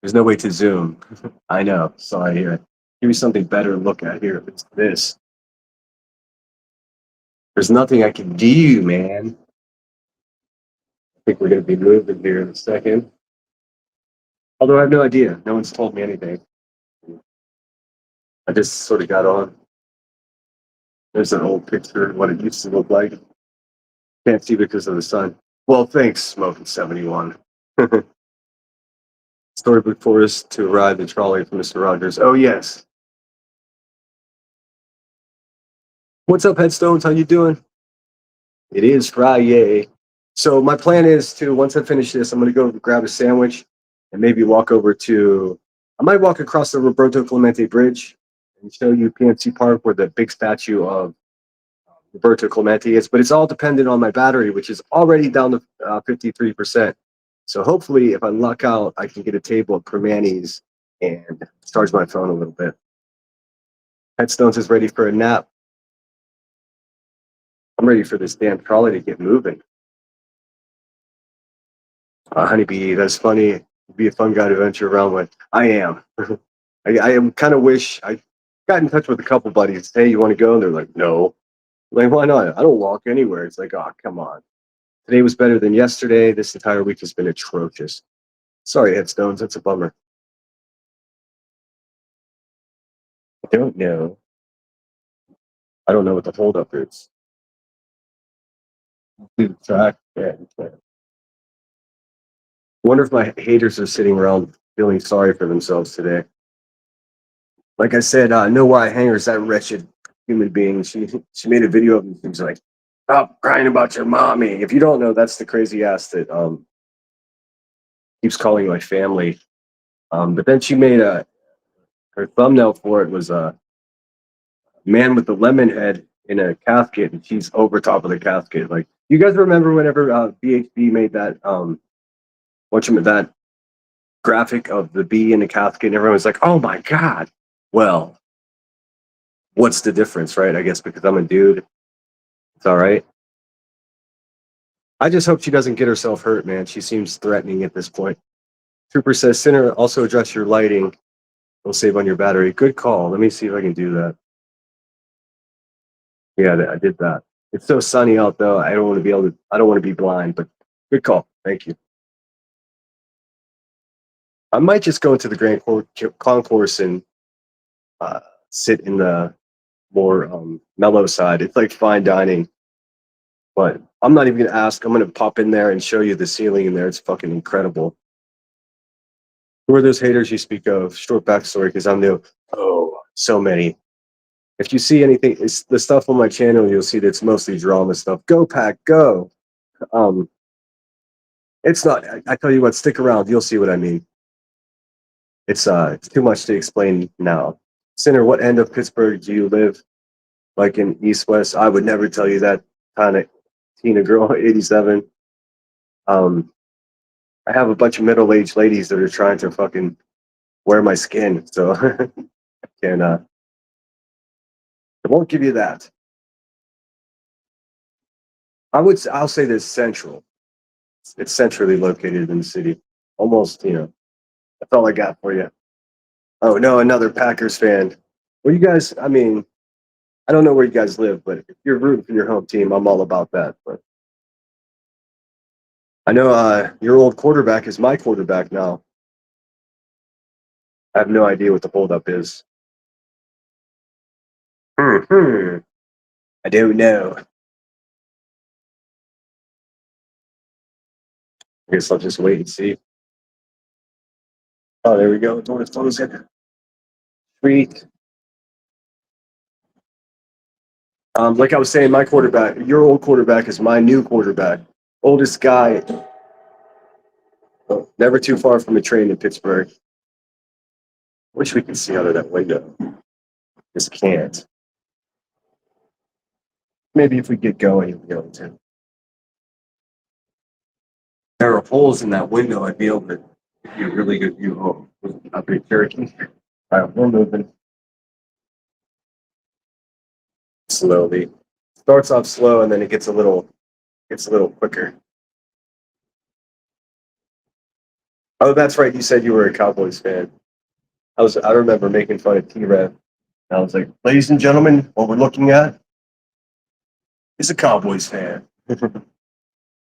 There's no way to zoom. I know. Sorry. Here, give me something better to look at here. It's this. There's nothing I can do, man. I think we're going to be moving here in a second. Although I have no idea. No one's told me anything. I just sort of got on. There's an old picture of what it used to look like. Can't see because of the sun. Well, thanks, Smoking 71. Storybook Forest to ride the trolley for Mr. Rogers. Oh, yes. What's up, Headstones? How you doing? It is Friday. So my plan is to, once I finish this, I'm going to go grab a sandwich and maybe I might walk across the Roberto Clemente Bridge and show you PNC Park where the big statue of Roberto Clemente is, but it's all dependent on my battery, which is already down to 53%. So hopefully, if I luck out, I can get a table at Permanis and charge my phone a little bit. Headstones is ready for a nap. I'm ready for this damn trolley to get moving. Honeybee, that's funny. It'd be a fun guy to venture around with. I am. I am kind of wish I got in touch with a couple buddies. Hey, you want to go? And they're like, no. I'm like, why not? I don't walk anywhere. It's like, oh, come on. Today was better than yesterday. This entire week has been atrocious. Sorry, Headstones. That's a bummer. I don't know. I don't know what the holdup is. Leave the track. Yeah. Wonder if my haters are sitting around feeling sorry for themselves today. Like I said, No Why Hangers, that wretched human being. She made a video of him. She was like, "Stop crying about your mommy." If you don't know, that's the crazy ass that keeps calling my family. But then she made her thumbnail for it was a man with the lemon head in a casket, and she's over top of the casket. Like, you guys remember whenever BHB made that that graphic of the bee in the casket, and everyone was like, "Oh my god!" Well, what's the difference, right? I guess because I'm a dude, it's all right. I just hope she doesn't get herself hurt, man. She seems threatening at this point. Trooper says, "Sinner, also adjust your lighting. It'll save on your battery." Good call. Let me see if I can do that. Yeah, I did that. It's so sunny out though. I don't want to be able to. I don't want to be blind, but good call. Thank you. I might just go into the Concourse and uh, sit in the more mellow side. It's like fine dining, but I'm not even gonna ask. I'm gonna pop in there and show you the ceiling in there. It's fucking incredible. Who are those haters you speak of? Short backstory, because I'm new. Oh, so many. If you see anything, it's the stuff on my channel, you'll see that it's mostly drama stuff. Go pack, go. Um, it's not. I tell you what, stick around. You'll see what I mean. It's too much to explain now. Sinner, what end of Pittsburgh do you live? Like in East West? I would never tell you that. Kind of Tina girl, 87. Um, I have a bunch of middle-aged ladies that are trying to fucking wear my skin, so I can I won't give you that. I'll say this central. It's centrally located in the city. Almost, that's all I got for you. Oh no, another Packers fan. Well, you guys, I mean, I don't know where you guys live, but if you're rooting for your home team, I'm all about that. But I know your old quarterback is my quarterback now. I have no idea what the holdup is. Hmm. I don't know. I guess I'll just wait and see. Oh, there we go. Door is closing. Sweet. Like I was saying, my quarterback, your old quarterback is my new quarterback. Oldest guy, never too far from a train in Pittsburgh. Wish we could see out of that window. Just can't. Maybe if we get going, we'll be able to. There are holes in that window. I'd be able to give you a really good view of a Cherokee. All right, we're moving slowly. Starts off slow and then it gets a little quicker. Oh, that's right. You said you were a Cowboys fan. I remember making fun of T-Rev. I was like, ladies and gentlemen, what we're looking at is a Cowboys fan.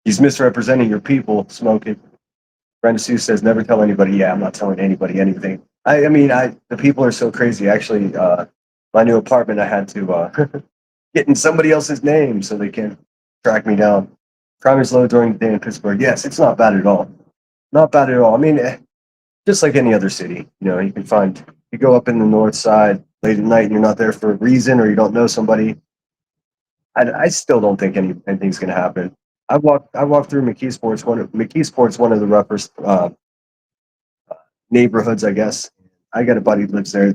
He's misrepresenting your people, smoking. Brenda Sue says, never tell anybody. Yeah, I'm not telling anybody anything. I mean, the people are so crazy. Actually, my new apartment, I had to get in somebody else's name so they can track me down. Crime is low during the day in Pittsburgh. Yes, it's not bad at all. Not bad at all. I mean, just like any other city, you can find, you go up in the north side late at night and you're not there for a reason or you don't know somebody. I still don't think anything's going to happen. I walked through McKeesport's one of the roughest neighborhoods, I guess. I got a buddy who lives there.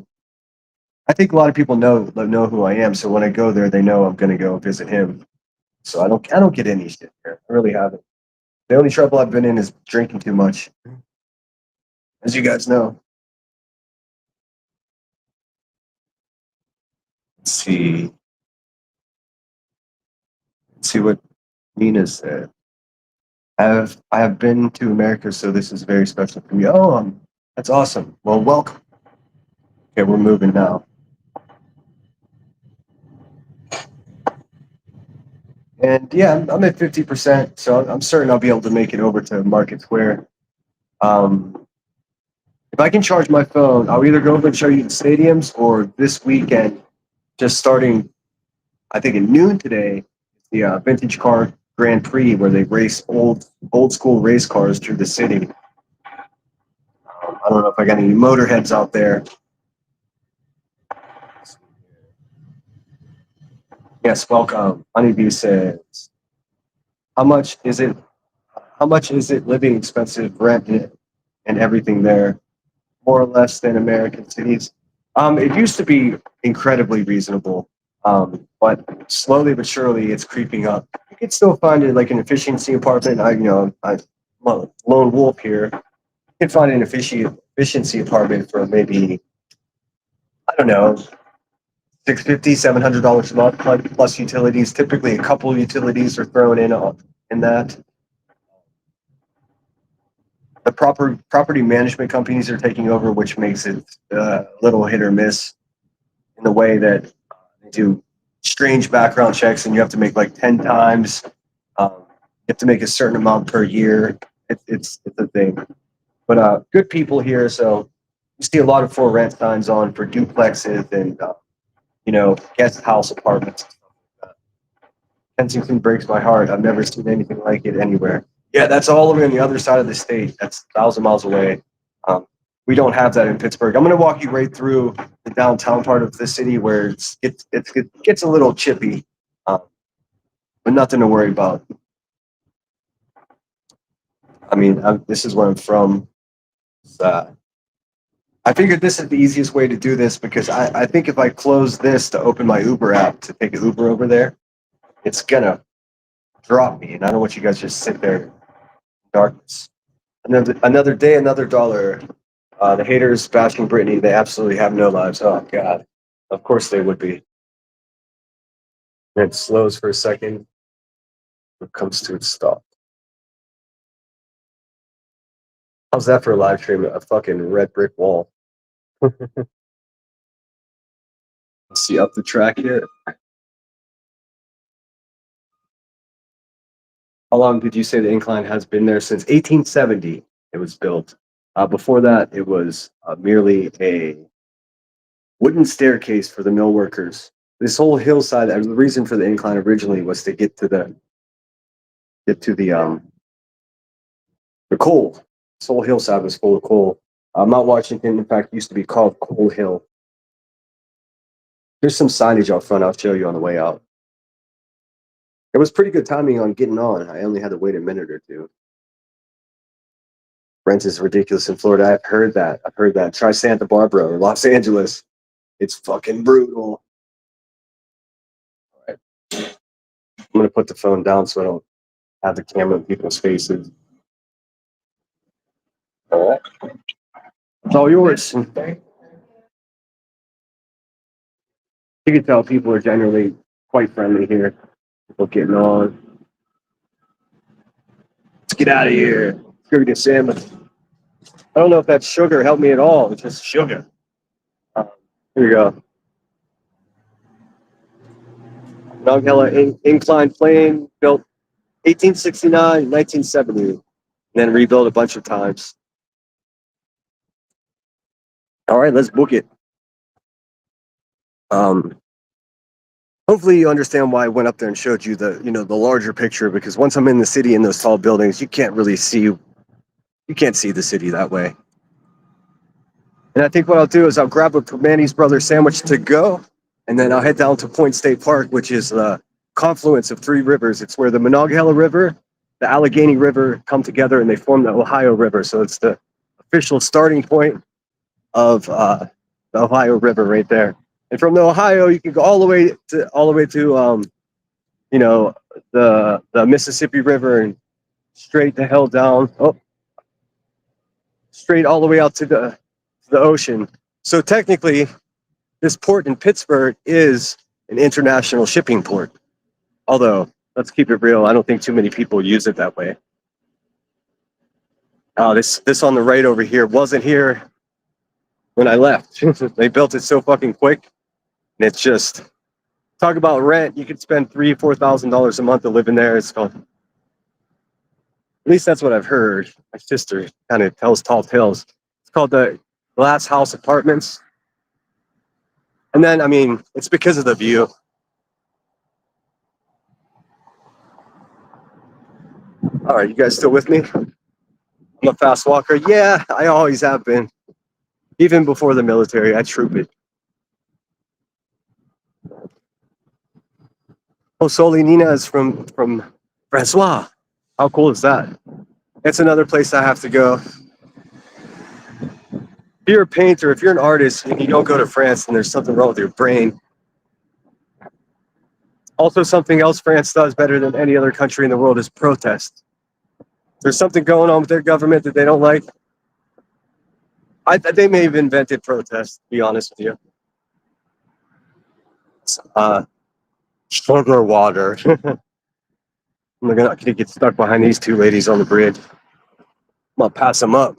I think a lot of people know who I am, so when I go there, they know I'm going to go visit him. So I don't get any shit here. I really haven't. The only trouble I've been in is drinking too much, as you guys know. Let's see. Let's see what Nina said. I have been to America, so this is very special for me. Oh, that's awesome. Well, welcome. Okay, we're moving now. And yeah, I'm at 50%, so I'm certain I'll be able to make it over to Market Square. If I can charge my phone, I'll either go over and show you the stadiums or this weekend, just starting, I think at noon today, the Vintage Car Grand Prix where they race old school race cars through the city. I don't know if I got any motorheads out there. Yes, welcome. Honeybee says, how much is it? How much is it living expensive, rent, and everything there? More or less than American cities. It used to be incredibly reasonable, but slowly but surely it's creeping up. You can still find it like an efficiency apartment. I'm a lone wolf here. You can find an efficiency apartment for maybe, I don't know, $650, $700 a month plus utilities. Typically, a couple utilities are thrown in that. The property management companies are taking over, which makes it a little hit or miss in the way that they do strange background checks, and you have to make like 10 times. You have to make a certain amount per year. It's a thing. But good people here, so you see a lot of for rent signs on for duplexes and guest house apartments. Kensington breaks my heart. I've never seen anything like it anywhere. Yeah, that's all over on the other side of the state. That's 1,000 miles away. We don't have that in Pittsburgh. I'm going to walk you right through the downtown part of the city where it gets a little chippy, but nothing to worry about. I mean, this is where I'm from. I figured this is the easiest way to do this because I think if I close this to open my Uber app to take an Uber over there, it's going to drop me. And I don't want you guys just sit there in darkness. Another day, another dollar. The haters bashing Britney, they absolutely have no lives. Oh, God. Of course they would be. It slows for a second. it comes to its stop. How's that for a live stream? A fucking red brick wall. See up the track yet? How long did you say the incline has been there? Since 1870, it was built. Before that, it was merely a wooden staircase for the mill workers. This whole hillside, the reason for the incline originally was to get to the coal. This whole hillside was full of coal. Mount Washington, in fact, used to be called Coal Hill. There's some signage out front. I'll show you on the way out. It was pretty good timing on getting on. I only had to wait a minute or two. Rent is ridiculous in Florida. I've heard that. Try Santa Barbara or Los Angeles. It's fucking brutal. All right. I'm going to put the phone down so I don't have the camera in people's faces. All right. It's all yours. You can tell people are generally quite friendly here. People getting on. Let's get out of here. Let's go get salmon. I don't know if that sugar helped me at all. It's just sugar. Here we go. Monongahela Incline plane, built 1869, 1970, and then rebuilt a bunch of times. All right, let's book it. Hopefully you understand why I went up there and showed you the larger picture, because once I'm in the city in those tall buildings, you can't see the city that way. And I think what I'll do is I'll grab a Manny's Brothers sandwich to go, and then I'll head down to Point State Park, which is the confluence of three rivers. It's where the Monongahela River, the Allegheny River come together and they form the Ohio River. So it's the official starting point of the Ohio River right there. And from the Ohio, you can go all the way to the Mississippi River and straight the hell down. Straight all the way out to the ocean. So technically, this port in Pittsburgh is an international shipping port. Although, let's keep it real, I don't think too many people use it that way. This on the right over here wasn't here when I left. They built it so fucking quick. And it's just, talk about rent. You could spend $3,000-$4,000 a month to live in there. It's called, at least that's what I've heard. My sister kind of tells tall tales. It's called the Glass House Apartments. And then, I mean, it's because of the view. All right, you guys still with me? I'm a fast walker. Yeah, I always have been. Even before the military, I troop it. Oh, Solinina is from Francois. How cool is that? It's another place I have to go. If you're a painter, if you're an artist and you don't go to France, then there's something wrong with your brain. Also, something else France does better than any other country in the world is protest. There's something going on with their government that they don't like. They may have invented protest, to be honest with you. Sugar water. I'm gonna get stuck behind these two ladies on the bridge. I'm gonna pass them up.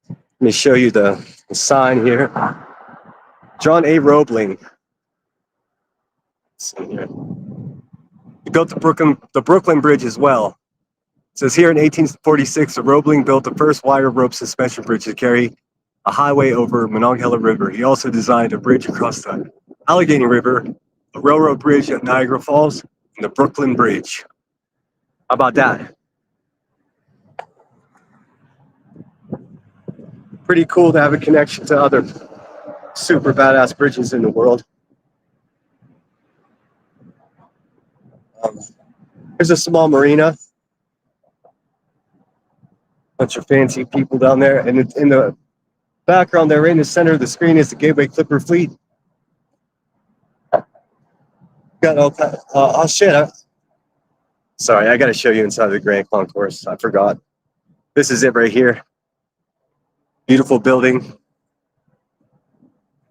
Let me show you the sign here. John A. Roebling. He built the Brooklyn Bridge as well. It says here in 1846, Roebling built the first wire rope suspension bridge to carry a highway over Monongahela River. He also designed a bridge across the Allegheny River, a railroad bridge at Niagara Falls, and the Brooklyn Bridge. How about that? Pretty cool to have a connection to other super badass bridges in the world. There's a small marina. Bunch of fancy people down there. And in the background there, right in the center of the screen, is the Gateway Clipper Fleet. Got all kind oh shit. Sorry, I got to show you inside the Grand Concourse. I forgot. This is it right here. Beautiful building.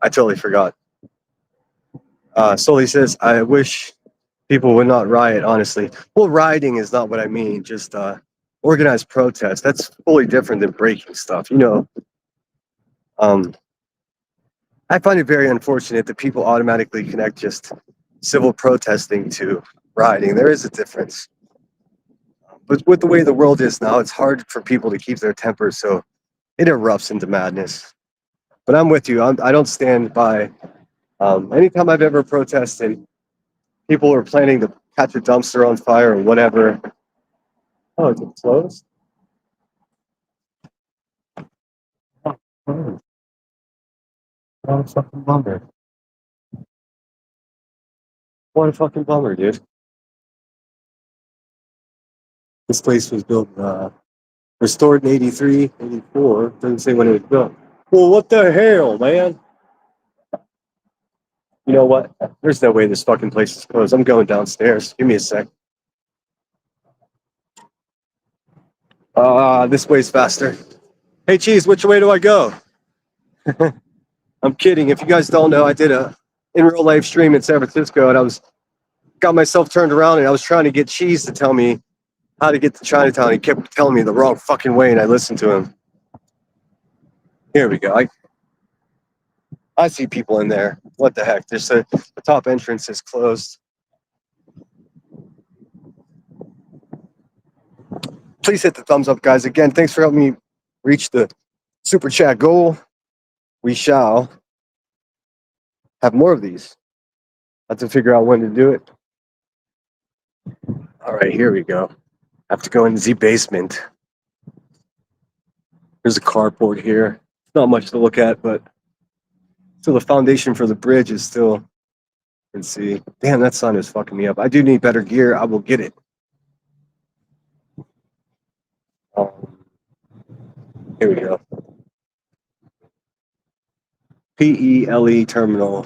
I totally forgot. Sully says, I wish People would not riot, honestly. Well, rioting is not what I mean. Just organized protest. That's fully different than breaking stuff. Um, I find it very unfortunate that people automatically connect just civil protesting to rioting. There is a difference. But with the way the world is now, it's hard for people to keep their temper, so it erupts into madness. But I'm with you. I don't stand by. Anytime I've ever protested, people are planning to catch a dumpster on fire or whatever. Oh, is it closed? Oh, what a fucking bummer. What a fucking bummer, dude. This place was built, restored in 83, 84. Doesn't say when it was built. Well, what the hell, man? You know what? There's no way this fucking place is closed. I'm going downstairs. Give me a sec. This way's faster. Hey, Cheese, which way do I go? I'm kidding. If you guys don't know, I did a in real life stream in San Francisco, and I got myself turned around, and I was trying to get Cheese to tell me how to get to Chinatown. He kept telling me the wrong fucking way, and I listened to him. Here we go. I see people in there. What the heck? The top entrance is closed. Please hit the thumbs up, guys. Again, thanks for helping me reach the super chat goal. We shall have more of these. I have to figure out when to do it. All right, here we go. I have to go into the basement. There's a carport here. Not much to look at, but still the foundation for the bridge is still. Let's see. Damn, that sun is fucking me up. I do need better gear. I will get it. Here we go. PELE terminal,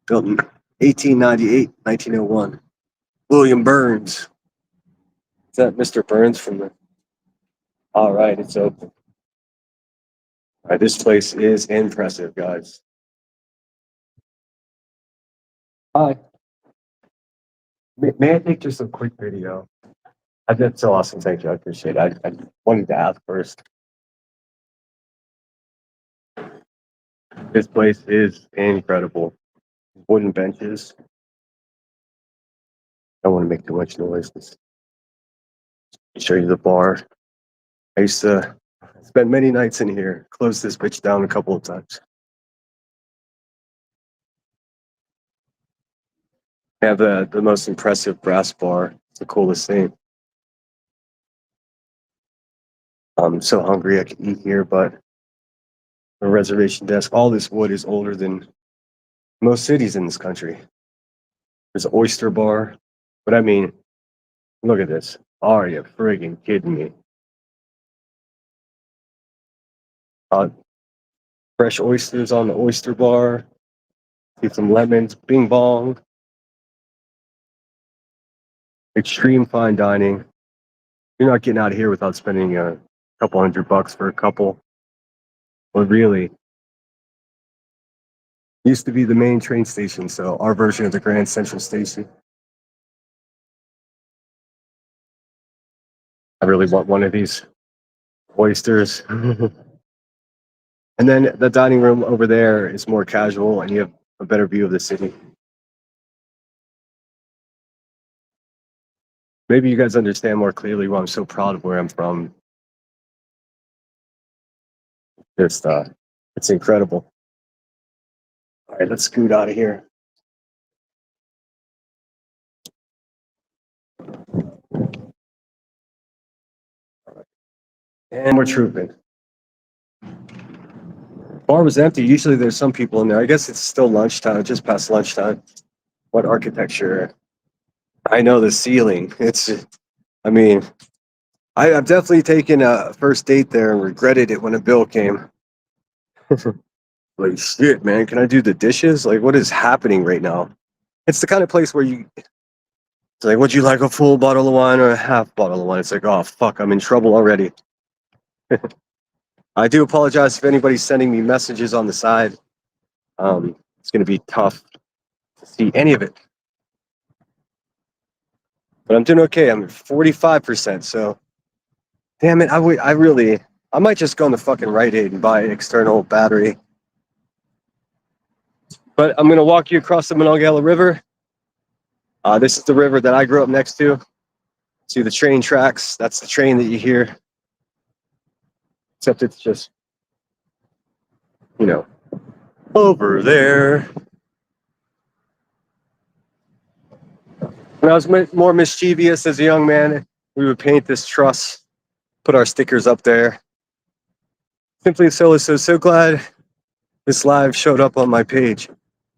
built in 1898, 1901. William Burns. Is that Mr. Burns from the? All right, it's open. All right, this place is impressive, guys. Hi. May I take just a quick video? That's so awesome. Thank you. I appreciate it. I wanted to ask first. This place is incredible. Wooden benches. I don't want to make too much noise. Show you the bar. I used to spend many nights in here. Closed this bitch down a couple of times. I have the most impressive brass bar. It's the coolest thing. I'm so hungry I could eat here, but a reservation desk. All this wood is older than most cities in this country. There's an oyster bar. But I mean, look at this. Are you friggin' kidding me? Fresh oysters on the oyster bar. Get some lemons. Bing bong. Extreme fine dining. You're not getting out of here without spending a couple $100 for a couple. But really, used to be the main train station, so our version of the Grand Central Station. I really want one of these oysters. And then the dining room over there is more casual, and you have a better view of the city. Maybe you guys understand more clearly why I'm so proud of where I'm from. Just, it's incredible. All right, let's scoot out of here. And we're trooping. Bar was empty. Usually there's some people in there. I guess it's still lunchtime, just past lunchtime. What architecture? I know the ceiling. I mean, I've definitely taken a first date there and regretted it when a bill came. Like, shit, man, can I do the dishes? Like, what is happening right now? It's the kind of place where it's like, would you like a full bottle of wine or a half bottle of wine? It's like, oh, fuck, I'm in trouble already. I do apologize if anybody's sending me messages on the side. It's going to be tough to see any of it. but I'm doing okay. I'm at 45%. So, damn it, I might just go on the fucking Rite Aid and buy an external battery. But I'm gonna walk you across the Monongahela River. This is the river that I grew up next to. See the train tracks? That's the train that you hear. Except it's just, over there. When I was more mischievous as a young man, we would paint this truss, put our stickers up there. Simply so glad this live showed up on my page.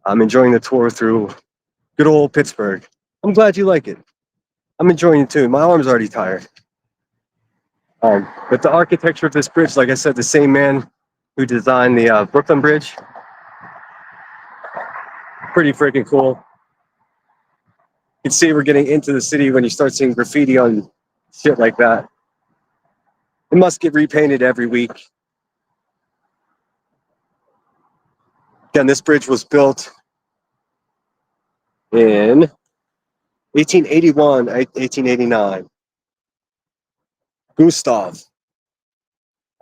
I'm enjoying the tour through good old Pittsburgh. I'm glad you like it. I'm enjoying it too. My arm's already tired. But the architecture of this bridge, like I said, the same man who designed the Brooklyn Bridge, pretty freaking cool. You can see we're getting into the city when you start seeing graffiti on shit like that. It must get repainted every week. Again, this bridge was built in 1881, 1889. Gustav.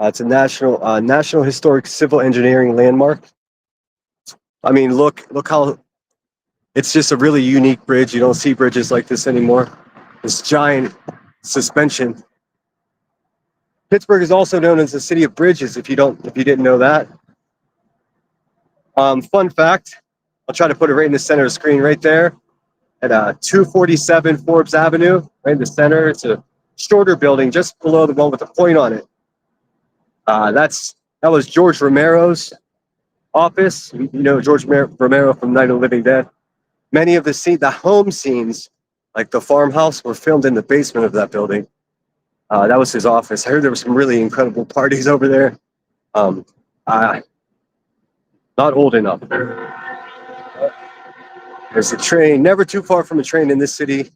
It's a national historic civil engineering landmark. I mean, look how it's just a really unique bridge. You don't see bridges like this anymore. This giant suspension. Pittsburgh is also known as the city of bridges. If you didn't know that. Fun fact, I'll try to put it right in the center of the screen right there at 247 Forbes Avenue, right in the center. It's a shorter building just below the one with the point on it. That was George Romero's office. You know George Romero from Night of the Living Dead. Many of the home scenes, like the farmhouse, were filmed in the basement of that building. That was his office. I heard there were some really incredible parties over there. Not old enough. There's a train, never too far from a train in this city.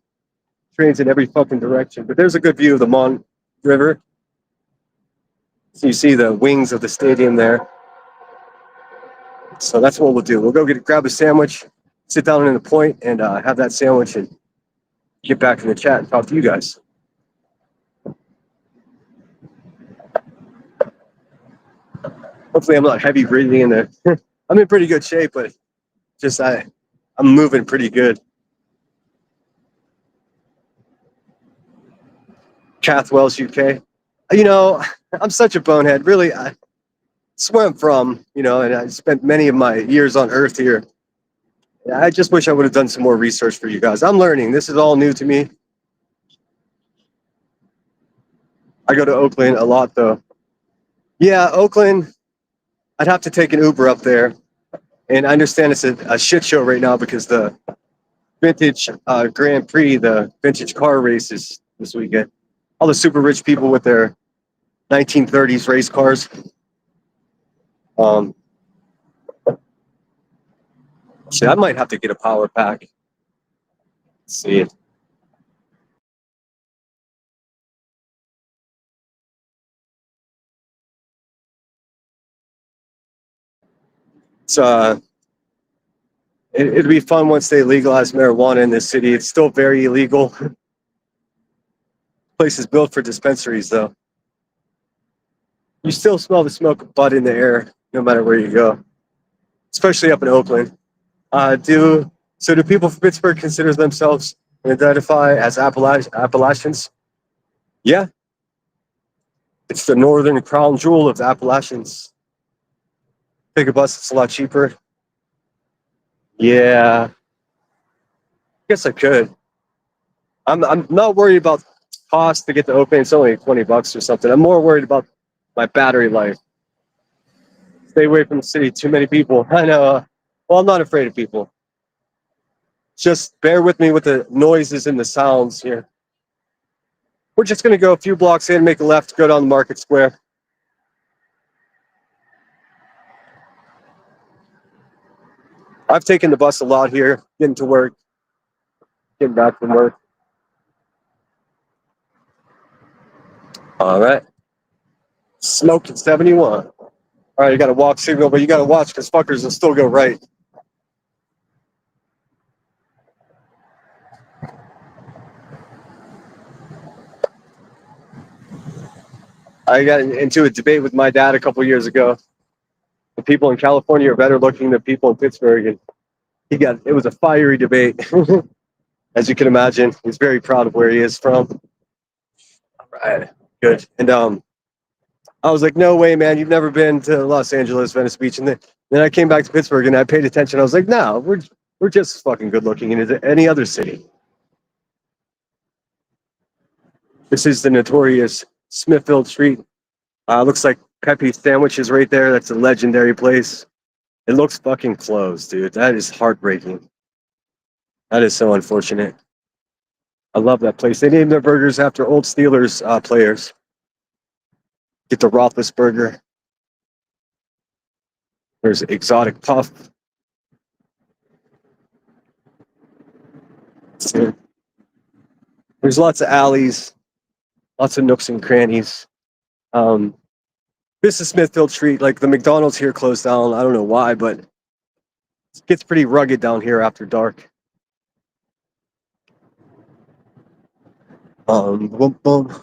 Trains in every fucking direction. But there's a good view of the Mon River. So you see the wings of the stadium there. So that's what we'll do. We'll go grab a sandwich, sit down in the point, and have that sandwich and get back in the chat and talk to you guys. Hopefully I'm not heavy breathing in there. I'm in pretty good shape, but just I'm moving pretty good. Cathwell's UK. I'm such a bonehead. Really, it's where I'm from, and I spent many of my years on Earth here. I just wish I would have done some more research for you guys. I'm learning. This is all new to me. I go to Oakland a lot, though. Yeah, Oakland, I'd have to take an Uber up there. And I understand it's a shit show right now because the vintage Grand Prix, the vintage car races this weekend. All the super rich people with their 1930s race cars. Shit, I might have to get a power pack. Let's see. It's it'd be fun once they legalize marijuana in this city. It's still very illegal. Place is built for dispensaries, though. You still smell the smoke of bud in the air, no matter where you go, especially up in Oakland. Do people from Pittsburgh consider themselves and identify as Appalachians? Yeah. It's the northern crown jewel of the Appalachians. Take a bus, it's a lot cheaper. Yeah. I guess I could. I'm not worried about cost to get to Oakland. It's only $20 or something. I'm more worried about my battery life. Stay away from the city. Too many people. I know. Well, I'm not afraid of people. Just bear with me with the noises and the sounds here. We're just going to go a few blocks in, make a left, go down the Market Square. I've taken the bus a lot here, getting to work, getting back from work. All right. Smoking 71. All right, you got a walk signal, but you got to watch because fuckers will still go right. I got into a debate with my dad a couple years ago. The people in California are better looking than people in Pittsburgh, and it was a fiery debate. As you can imagine, he's very proud of where he is from. All right, good. And I was like, no way, man, you've never been to Los Angeles, Venice Beach. And then I came back to Pittsburgh and I paid attention. I was like, no, we're just as fucking good looking as any other city. This is the notorious Smithfield Street. Looks like Pepe's Sandwiches right there. That's a legendary place. It looks fucking closed, dude. That is heartbreaking. That is so unfortunate. I love that place. They named their burgers after old Steelers players. Get the Roethlisberger. There's Exotic Puff. There's lots of alleys, lots of nooks and crannies. This is Smithfield Street. Like the McDonald's here closed down. I don't know why, but it gets pretty rugged down here after dark. Boom, boom.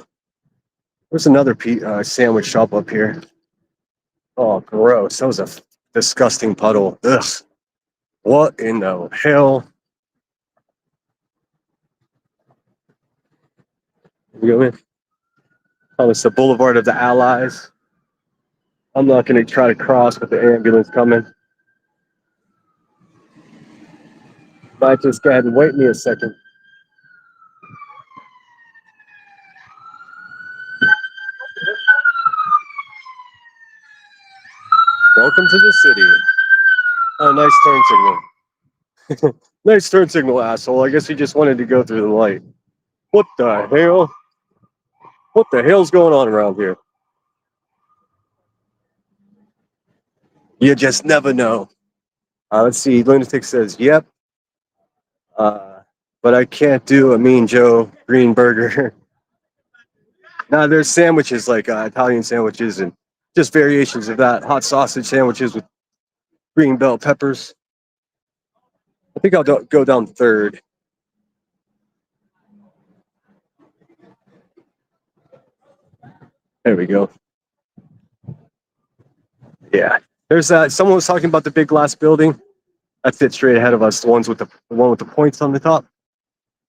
There's another sandwich shop up here. Oh, gross. That was a disgusting puddle. Ugh. What in the hell? You go in. Oh, it's the Boulevard of the Allies. I'm not going to try to cross with the ambulance coming. Might just go ahead and wait me a second. Welcome to the city. Oh, nice turn signal. Nice turn signal, asshole. I guess he just wanted to go through the light. What the hell? What the hell's going on around here? You just never know. Let's see. Lunatic says, yep. But I can't do a Mean Joe green burger. Nah, there's sandwiches like Italian sandwiches and just variations of that. Hot sausage sandwiches with green bell peppers. I think I'll go down third. There we go. Yeah. There's someone was talking about the big glass building that fits straight ahead of us. The one with the points on the top.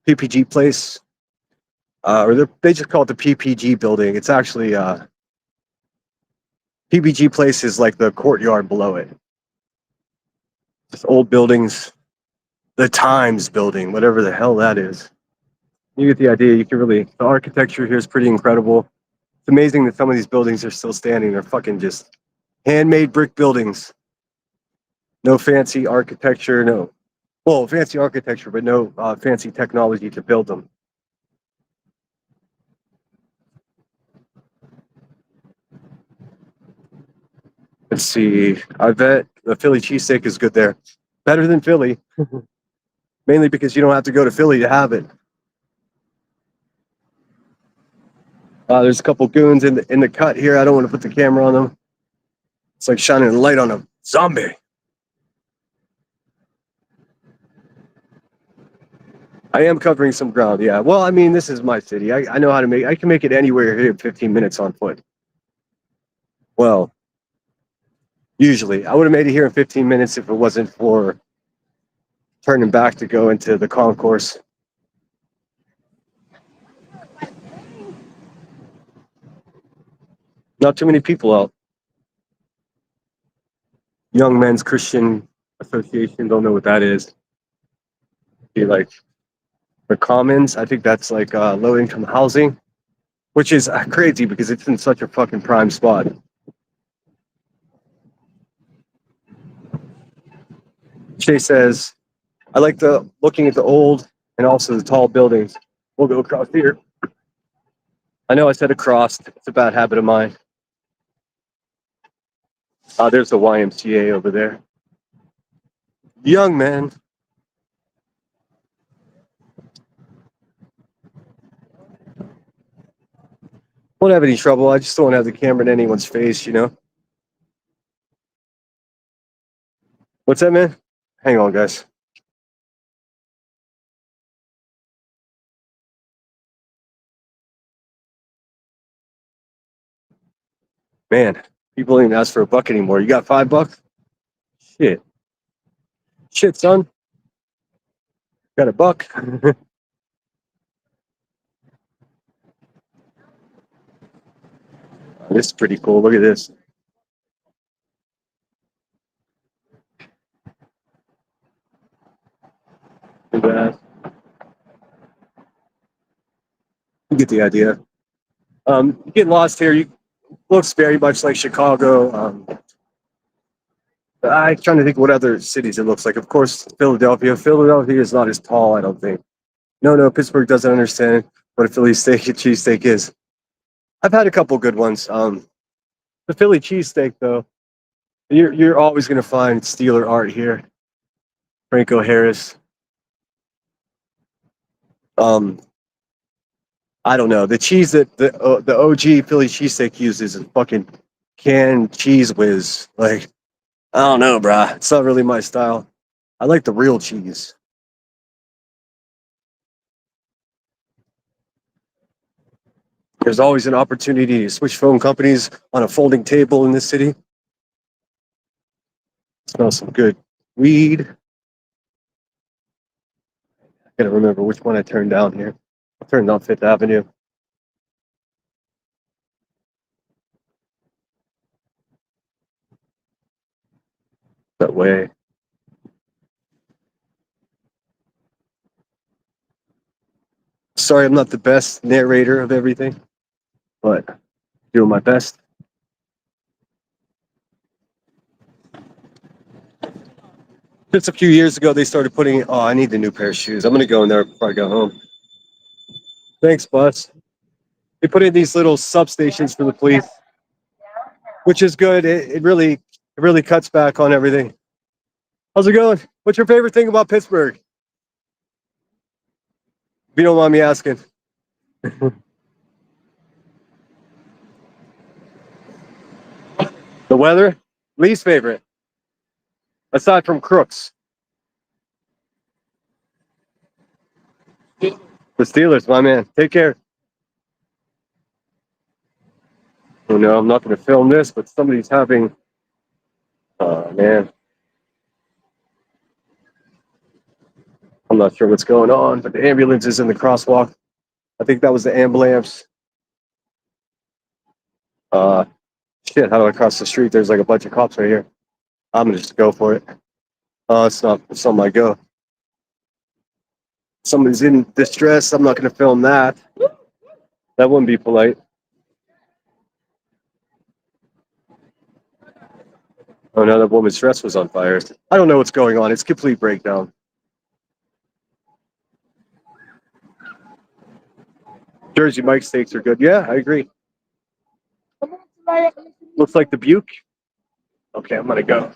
PPG Place. They just call it the PPG building. It's actually PPG Place is like the courtyard below it. Just old buildings. The Times building, whatever the hell that is. You get the idea. The architecture here is pretty incredible. It's amazing that some of these buildings are still standing. They're fucking just handmade brick buildings. No fancy architecture, fancy architecture, but no fancy technology to build them. Let's see. I bet the Philly cheesesteak is good there. Better than Philly. Mainly because you don't have to go to Philly to have it. There's a couple goons in the cut here. I don't want to put the camera on them. It's like shining a light on a zombie. I am covering some ground, yeah. Well, I mean, this is my city. I know how to I can make it anywhere here in 15 minutes on foot. Well, usually. I would have made it here in 15 minutes if it wasn't for turning back to go into the concourse. Not too many people out. Young Men's Christian Association, don't know what that is. Be like the Commons. I think that's like low income housing, which is crazy because it's in such a fucking prime spot. Shay says, I like looking at the old and also the tall buildings. We'll go across here. I know I said across. It's a bad habit of mine. There's the YMCA over there. Young man. Won't have any trouble. I just don't have the camera in anyone's face, you know? What's that, man? Hang on, guys. Man, people don't even ask for a buck anymore. You got $5? Shit. Shit, son. Got a buck. This is pretty cool. Look at this. Look at that. You get the idea. You get lost here. You looks very much like Chicago. I'm trying to think what other cities it looks like. Of course, Philadelphia. Philadelphia is not as tall, I don't think. No, Pittsburgh doesn't understand what a Philly cheesesteak is. I've had a couple good ones. The Philly cheesesteak, though, you're always going to find Steeler art here. Franco Harris. I don't know. The cheese that the OG Philly cheesesteak uses is fucking canned cheese whiz. Like, I don't know, brah. It's not really my style. I like the real cheese. There's always an opportunity to switch phone companies on a folding table in this city. Smells some good weed. I gotta remember which one I turned down here. I turned down Fifth Avenue. That way. Sorry, I'm not the best narrator of everything, but doing my best. Just a few years ago, they started putting. Oh, I need the new pair of shoes. I'm gonna go in there before I go home. Thanks, boss. They put in these little substations for the police, which is good. It really cuts back on everything. How's it going? What's your favorite thing about Pittsburgh? If you don't mind me asking. The weather? Least favorite. Aside from crooks. The Steelers, my man. Take care. Oh no, I'm not going to film this, but somebody's having. Oh man. I'm not sure what's going on, but the ambulance is in the crosswalk. I think that was the ambulance. Shit, how do I cross the street? There's like a bunch of cops right here. I'm going to just go for it. It's not my go. Somebody's in distress. I'm not going to film that. That wouldn't be polite. Oh no, that woman's dress was on fire. I don't know what's going on. It's complete breakdown. Jersey Mike steaks are good. Yeah, I agree. Looks like the Buke. Okay, I'm gonna go.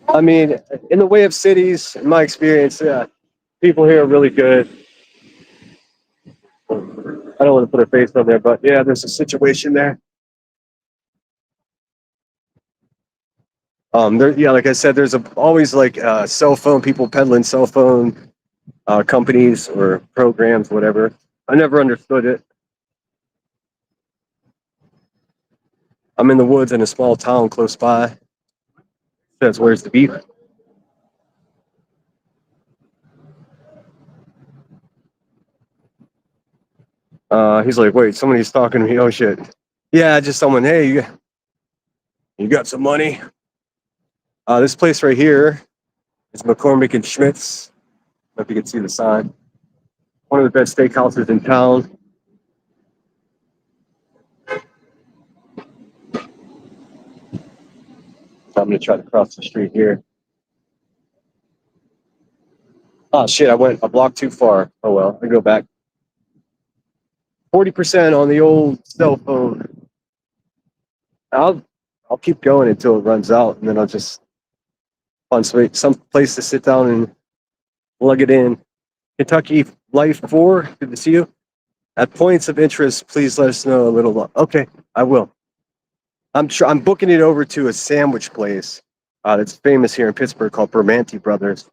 I mean, in the way of cities, in my experience, people here are really good. I don't want to put a face on there, but yeah, there's a situation there. Yeah, like I said, there's always like cell phone people peddling cell phone companies or programs, whatever. I never understood it. I'm in the woods in a small town close by. Says, where's the beef? He's like, wait, somebody's talking to me. Oh shit. Yeah, just someone. Hey, you got some money? This place right here is McCormick and Schmidt's. I don't know if you can see the sign. One of the best steakhouses in town. So I'm gonna try to cross the street here. Oh shit, I went a block too far. Oh well, I go back. 40% on the old cell phone. I'll keep going until it runs out, and then I'll just find some place to sit down and plug it in. Kentucky Life 4, good to see you. At points of interest, please let us know a little. Okay, I will. I'm booking it over to a sandwich place that's famous here in Pittsburgh called Bermanti Brothers.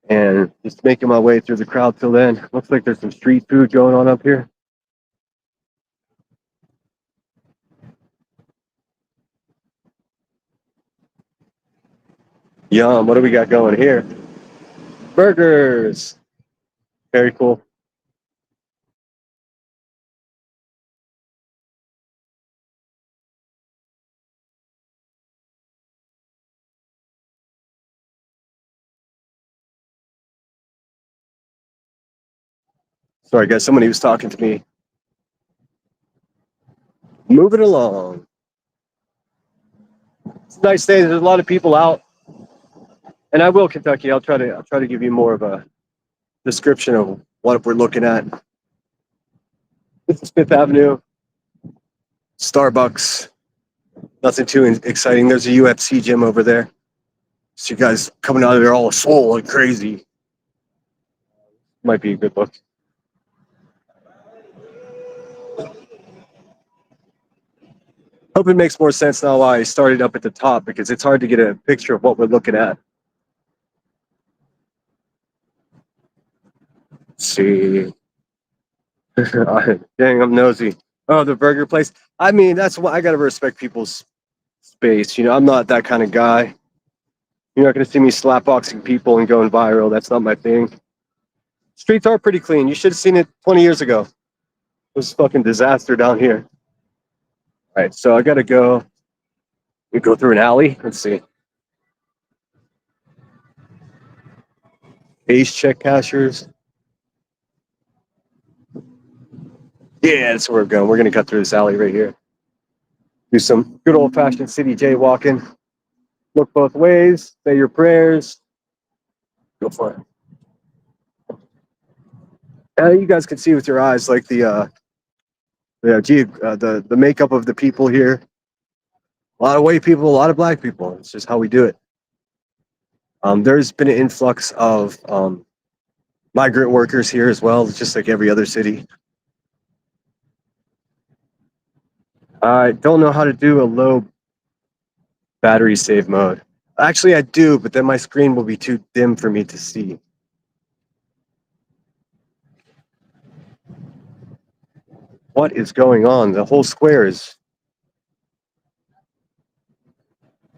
And just making my way through the crowd till then. Looks like there's some street food going on up here. Yum. What do we got going here? Burgers. Very cool. Sorry, guys. Somebody was talking to me. Moving along. It's a nice day. There's a lot of people out, and I will Kentucky. I'll try to give you more of a description of what we're looking at. This is Fifth Avenue. Starbucks. Nothing too exciting. There's a UFC gym over there. So you guys coming out of there all swole and crazy. Might be a good look. Hope it makes more sense now why I started up at the top, because it's hard to get a picture of what we're looking at. Let's see. Dang, I'm nosy. Oh, the burger place. I mean, that's why I gotta respect people's space. I'm not that kind of guy. You're not gonna see me slapboxing people and going viral. That's not my thing. Streets are pretty clean. You should have seen it 20 years ago. It was a fucking disaster down here. All right, so I gotta go. We go through an alley. Let's see. Ace check cashers. Yeah, that's where we're going. We're gonna cut through this alley right here. Do some good old fashioned city jaywalking. Look both ways. Say your prayers. Go for it. You guys can see with your eyes, like the makeup of the people here. A lot of white people, a lot of black people. It's just how we do it. There's been an influx of migrant workers here as well, just like every other city. I don't know how to do a low battery save mode. Actually, I do, but then my screen will be too dim for me to see. What is going on? The whole square is...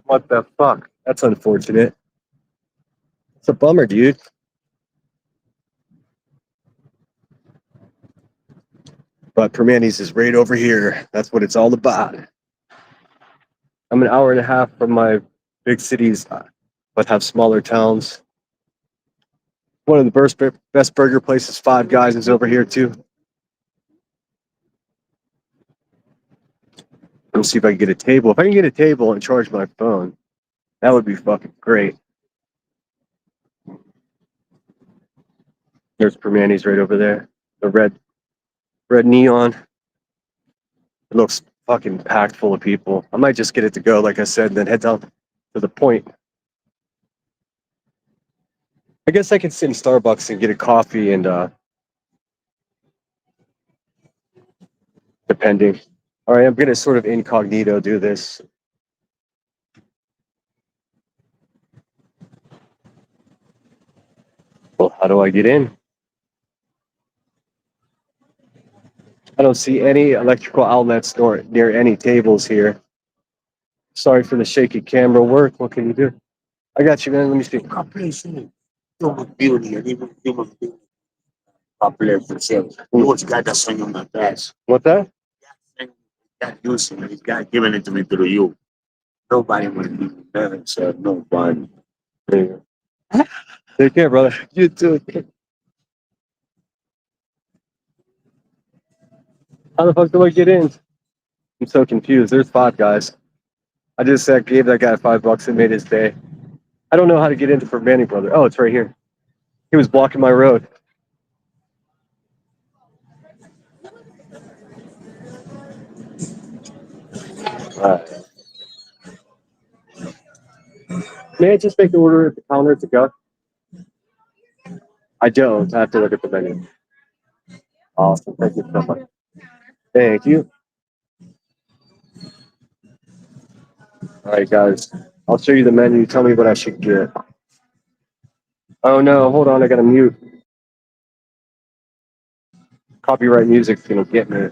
What the fuck? That's unfortunate. It's a bummer, dude. But Permanis is right over here. That's what it's all about. I'm an hour and a half from my big cities, but have smaller towns. One of the best burger places, Five Guys, is over here too. Let's see if I can get a table. If I can get a table and charge my phone, that would be fucking great. There's Permanis right over there. The red neon. It looks fucking packed full of people. I might just get it to go, like I said, and then head down to the point. I guess I could sit in Starbucks and get a coffee and depending. All right, I'm gonna sort of incognito do this. Well, how do I get in? I don't see any electrical outlets nor near any tables here. Sorry for the shaky camera work. What can you do? I got you, man. Let me see. What's that? Got using it. He's got giving it to me through you. Nobody would be better, so nobody. There you go. Take care, brother. You too. How the fuck do I get in? I'm so confused. There's Five Guys. I just gave that guy $5 and made his day. I don't know how to get into for Manny Brother. Oh, it's right here. He was blocking my road. May I just make the order at the counter to go? I don't. I have to look at the menu. Awesome. Thank you so much. Thank you. All right, guys. I'll show you the menu. Tell me what I should get. Oh, no. Hold on. I got to mute. Copyright music's going to get me.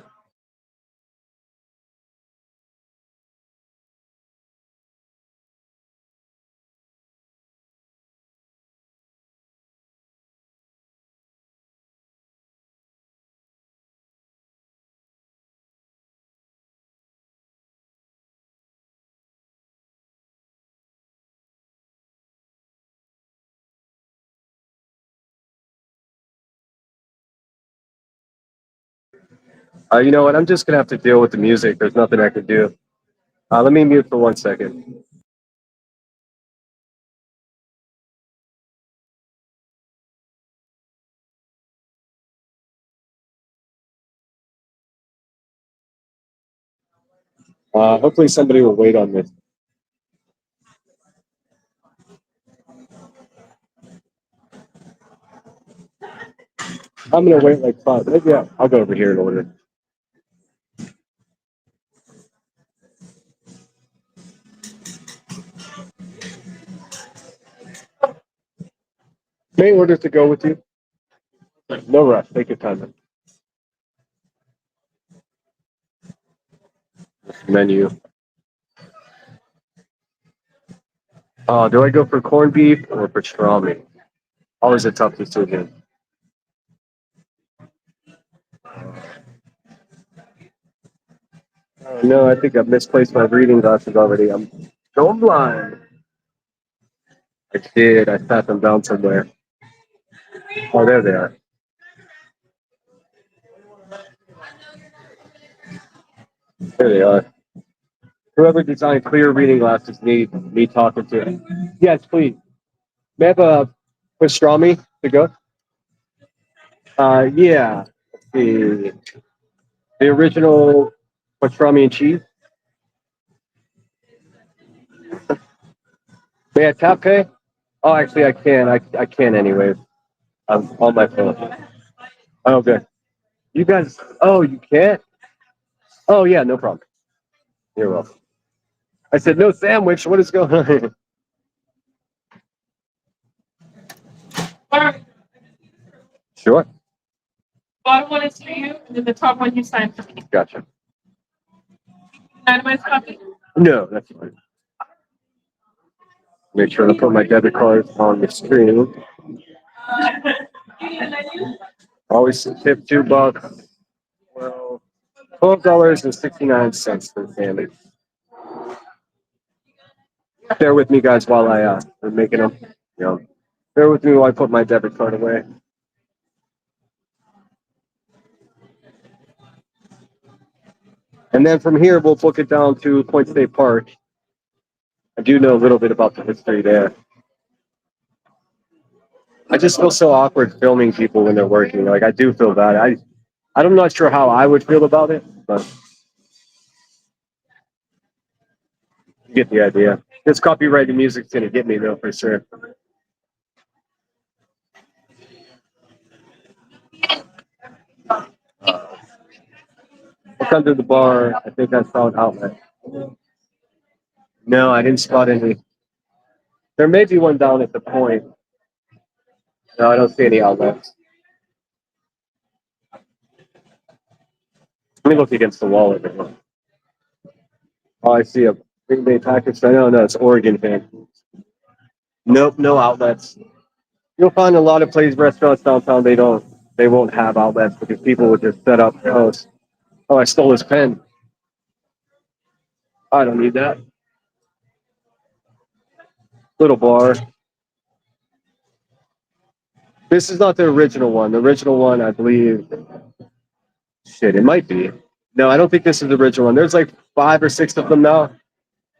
You know what? I'm just gonna have to deal with the music. There's nothing I can do. Let me mute for 1 second. Hopefully somebody will wait on this. I'm gonna wait like 5. Maybe I'll go over here in order. May order to go with you. No rush. Take your time. Menu. Do I go for corned beef or pastrami? Always a tough decision. Oh, no, I think I've misplaced my reading glasses already. I'm going blind. I did. I sat them down somewhere. Oh, there they are. There they are. Whoever designed clear reading glasses needs me talking to him. Yes, please. May I have a pastrami to go? Yeah. The original pastrami and cheese. May I tap pay? Oh, actually, I can. I can anyways. I'm on my phone. Oh, good. You guys. Oh, you can't. Oh, yeah, no problem. You're welcome. I said no sandwich. What is going on? Sure. Bottom one is for you, and then the top one you sign for me. Gotcha. Itemized copy. No, that's fine. Make sure to put my debit card on the screen. Always tip $2. Well, $12.69 for the family. Bear with me, guys, while I'm making them. You know, bear with me while I put my debit card away. And then from here, we'll book it down to Point State Park. I do know a little bit about the history there. I just feel so awkward filming people when they're working. Like I do feel bad. I'm not sure how I would feel about it, but you get the idea. This copyrighted music's gonna get me though for sure. Look under the bar. I think I saw an outlet. No, I didn't spot any. There may be one down at the point. No, I don't see any outlets. Let me look against the wall over here. Oh, I see a Green Bay Packers. I know, no, it's Oregon fan. Nope, no outlets. You'll find a lot of places, restaurants downtown. They won't have outlets because people would just set up hosts. Oh, I stole his pen. I don't need that. Little bar. This is not the original one. The original one, I believe. Shit, it might be. No, I don't think this is the original one. There's like 5 or 6 of them now.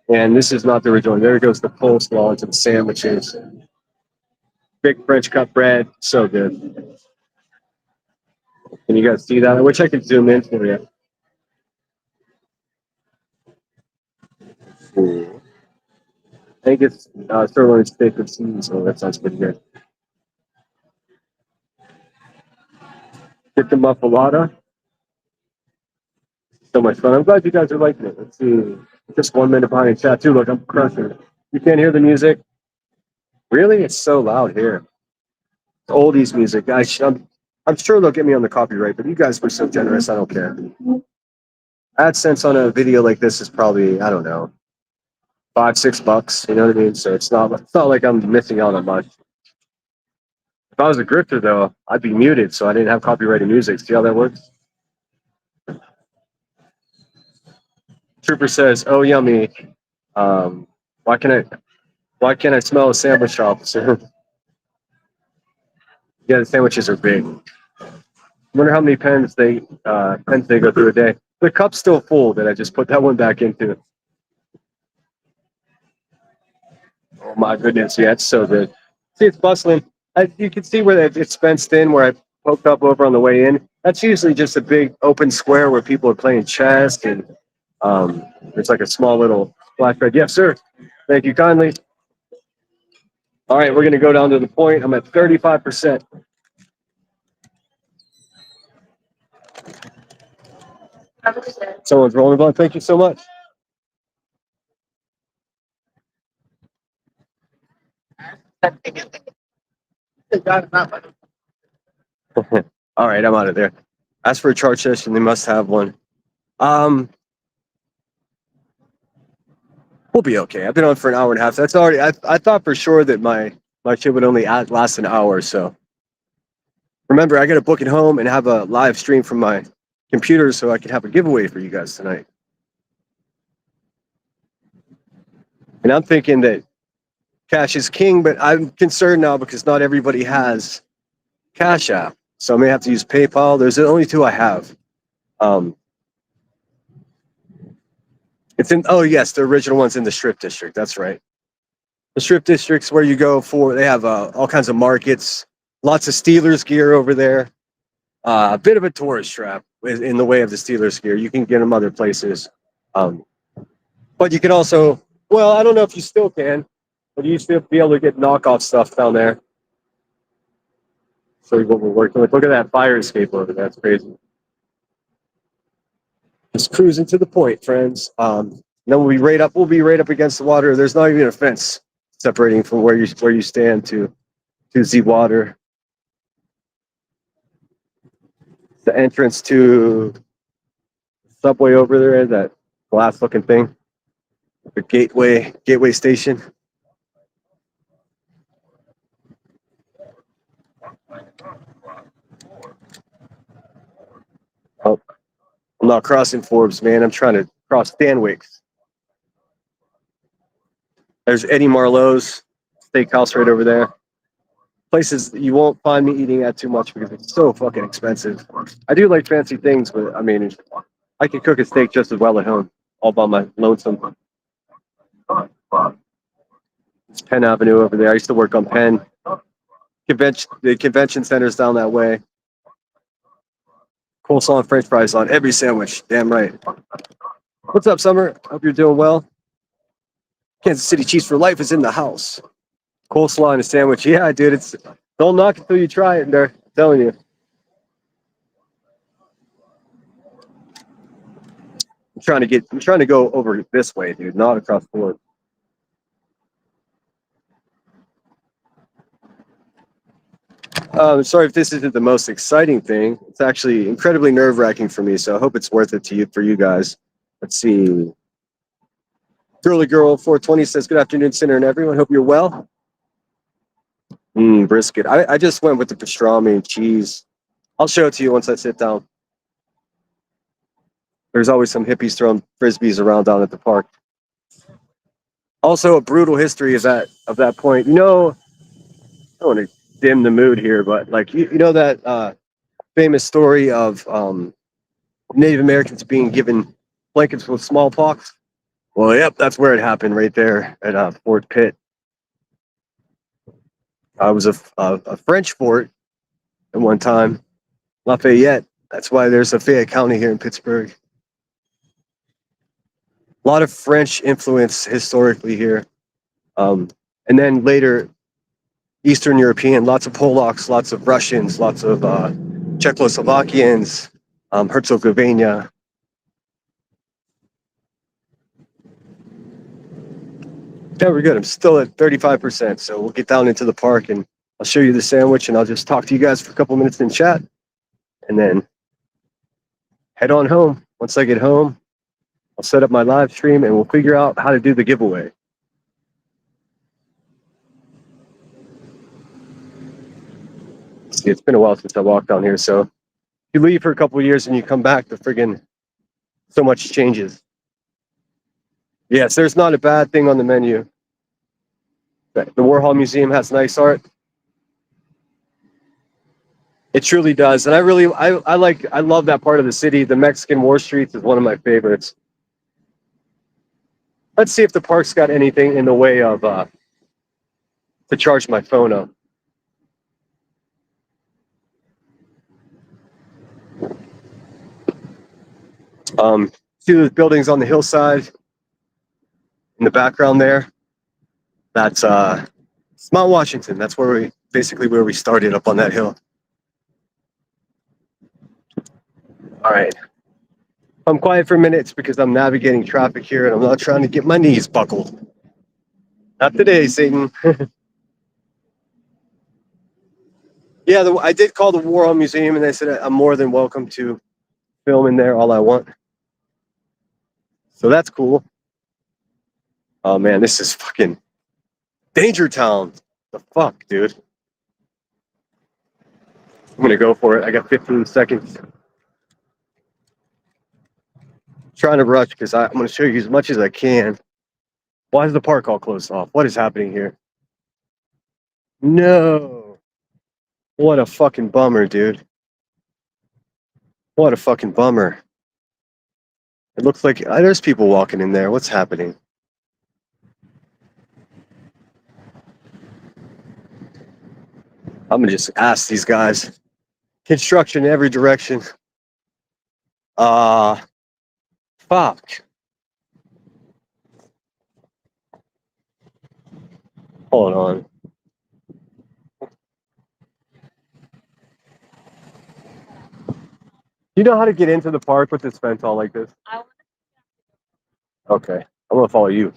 And this is not the original one. There goes the coleslaw into the sandwiches. Big French cut bread. So good. Can you guys see that? I wish I could zoom in for you. Ooh. I think it's sirloin steak with cheese, so that sounds pretty good. Get the muffalata. So much fun. I'm glad you guys are liking it. Let's see. Just 1 minute behind in chat too. Look, I'm crushing it. You can't hear the music? Really? It's so loud here. It's oldies music. I'm sure they'll get me on the copyright, but you guys were so generous. I don't care. AdSense on a video like this is probably, I don't know, $5-6. You know what I mean? So it's not like I'm missing out on much. If I was a grifter though, I'd be muted, so I didn't have copyrighted music. See how that works? Trooper says, "Oh, yummy. Um, why can't I smell a sandwich, officer?" Yeah, the sandwiches are big. Wonder how many pens they go through a day. The cup's still full that I just put that one back into. Oh my goodness, yeah, it's so good. See, it's bustling. You can see where it's fenced in, where I poked up over on the way in. That's usually just a big open square where people are playing chess, and it's like a small little blackbird. Yes, sir. Thank you kindly. All right, we're going to go down to the point. I'm at 35%. Someone's rolling ball. Thank you so much. All right, I'm out of there. As for a chart session, they must have one. We'll be okay. I've been on for an hour and a half. That's already. I thought for sure that my shit would only last an hour. So remember, I got to book it home and have a live stream from my computer so I can have a giveaway for you guys tonight. And I'm thinking that cash is king, but I'm concerned now because not everybody has Cash App. So I may have to use PayPal. There's the only two I have. It's in, oh yes, the original one's in the Strip District. That's right. The Strip District's where you go for, they have all kinds of markets, lots of Steelers gear over there. A bit of a tourist trap in the way of the Steelers gear. You can get them other places. But you can also, well, I don't know if you still can, but you used to be able to get knockoff stuff down there. So what we're working with. Look at that fire escape over there. That's crazy. Just cruising to the point, friends. Then we'll be right up against the water. There's not even a fence separating from where you stand to the water. The entrance to the subway over there, that glass looking thing. The gateway station. Oh, I'm not crossing Forbes, man. I'm trying to cross Stanwicks. There's Eddie Marlowe's steakhouse right over there. Places you won't find me eating at too much because it's so fucking expensive. I do like fancy things, but I mean, I can cook a steak just as well at home, all by my lonesome. It's Penn Avenue over there. I used to work on Penn. The convention center's down that way. Coleslaw and French fries on every sandwich. Damn right. What's up, Summer? Hope you're doing well. Kansas City Chiefs for life is in the house. Coleslaw and a sandwich. Yeah, dude. It's don't knock it until you try it. There, I'm telling you. I'm trying to go over this way, dude, not across the board. Sorry if this isn't the most exciting thing. It's actually incredibly nerve-wracking for me, so I hope it's worth it for you guys. Let's see. Girly Girl 420 says, good afternoon, Sinner and everyone. Hope you're well. Brisket. I just went with the pastrami and cheese. I'll show it to you once I sit down. There's always some hippies throwing frisbees around down at the park. Also, a brutal history of that point. You know, I don't want to dim the mood here, but like you know that famous story of Native Americans being given blankets with smallpox. Well, yep, that's where it happened, right there at Fort Pitt. I was a French fort at one time, Lafayette. That's why there's a Fayette County here in Pittsburgh. A lot of French influence historically here. And then later, Eastern European, lots of Polacks, lots of Russians, lots of Czechoslovakians, Herzegovina. Yeah, we're good. I'm still at 35%, so we'll get down into the park and I'll show you the sandwich and I'll just talk to you guys for a couple minutes in chat and then head on home. Once I get home, I'll set up my live stream and we'll figure out how to do the giveaway. See, it's been a while since I walked down here, so if you leave for a couple of years and you come back, the friggin' so much changes. Yes, there's not a bad thing on the menu. The Warhol Museum has nice art. It truly does. And I love that part of the city. The Mexican War Streets is one of my favorites. Let's see if the park's got anything in the way of to charge my phone up. See those buildings on the hillside in the background there? That's it's Mount Washington. That's where we started up on that hill. All right. I'm quiet for a minute. It's because I'm navigating traffic here and I'm not trying to get my knees buckled. Not today, Satan. Yeah, I did call the War Home Museum and they said I'm more than welcome to film in there all I want. So that's cool. Oh man, this is fucking Danger Town. The fuck, dude. I'm gonna go for it. I got 15 seconds. Trying to rush because I'm gonna show you as much as I can. Why is the park all closed off? What is happening here? No. What a fucking bummer, dude. What a fucking bummer. It looks like there's people walking in there. What's happening? I'm gonna just ask these guys. Construction in every direction. Fuck. Hold on. You know how to get into the park with this fence all like this? Okay. I'm gonna follow you.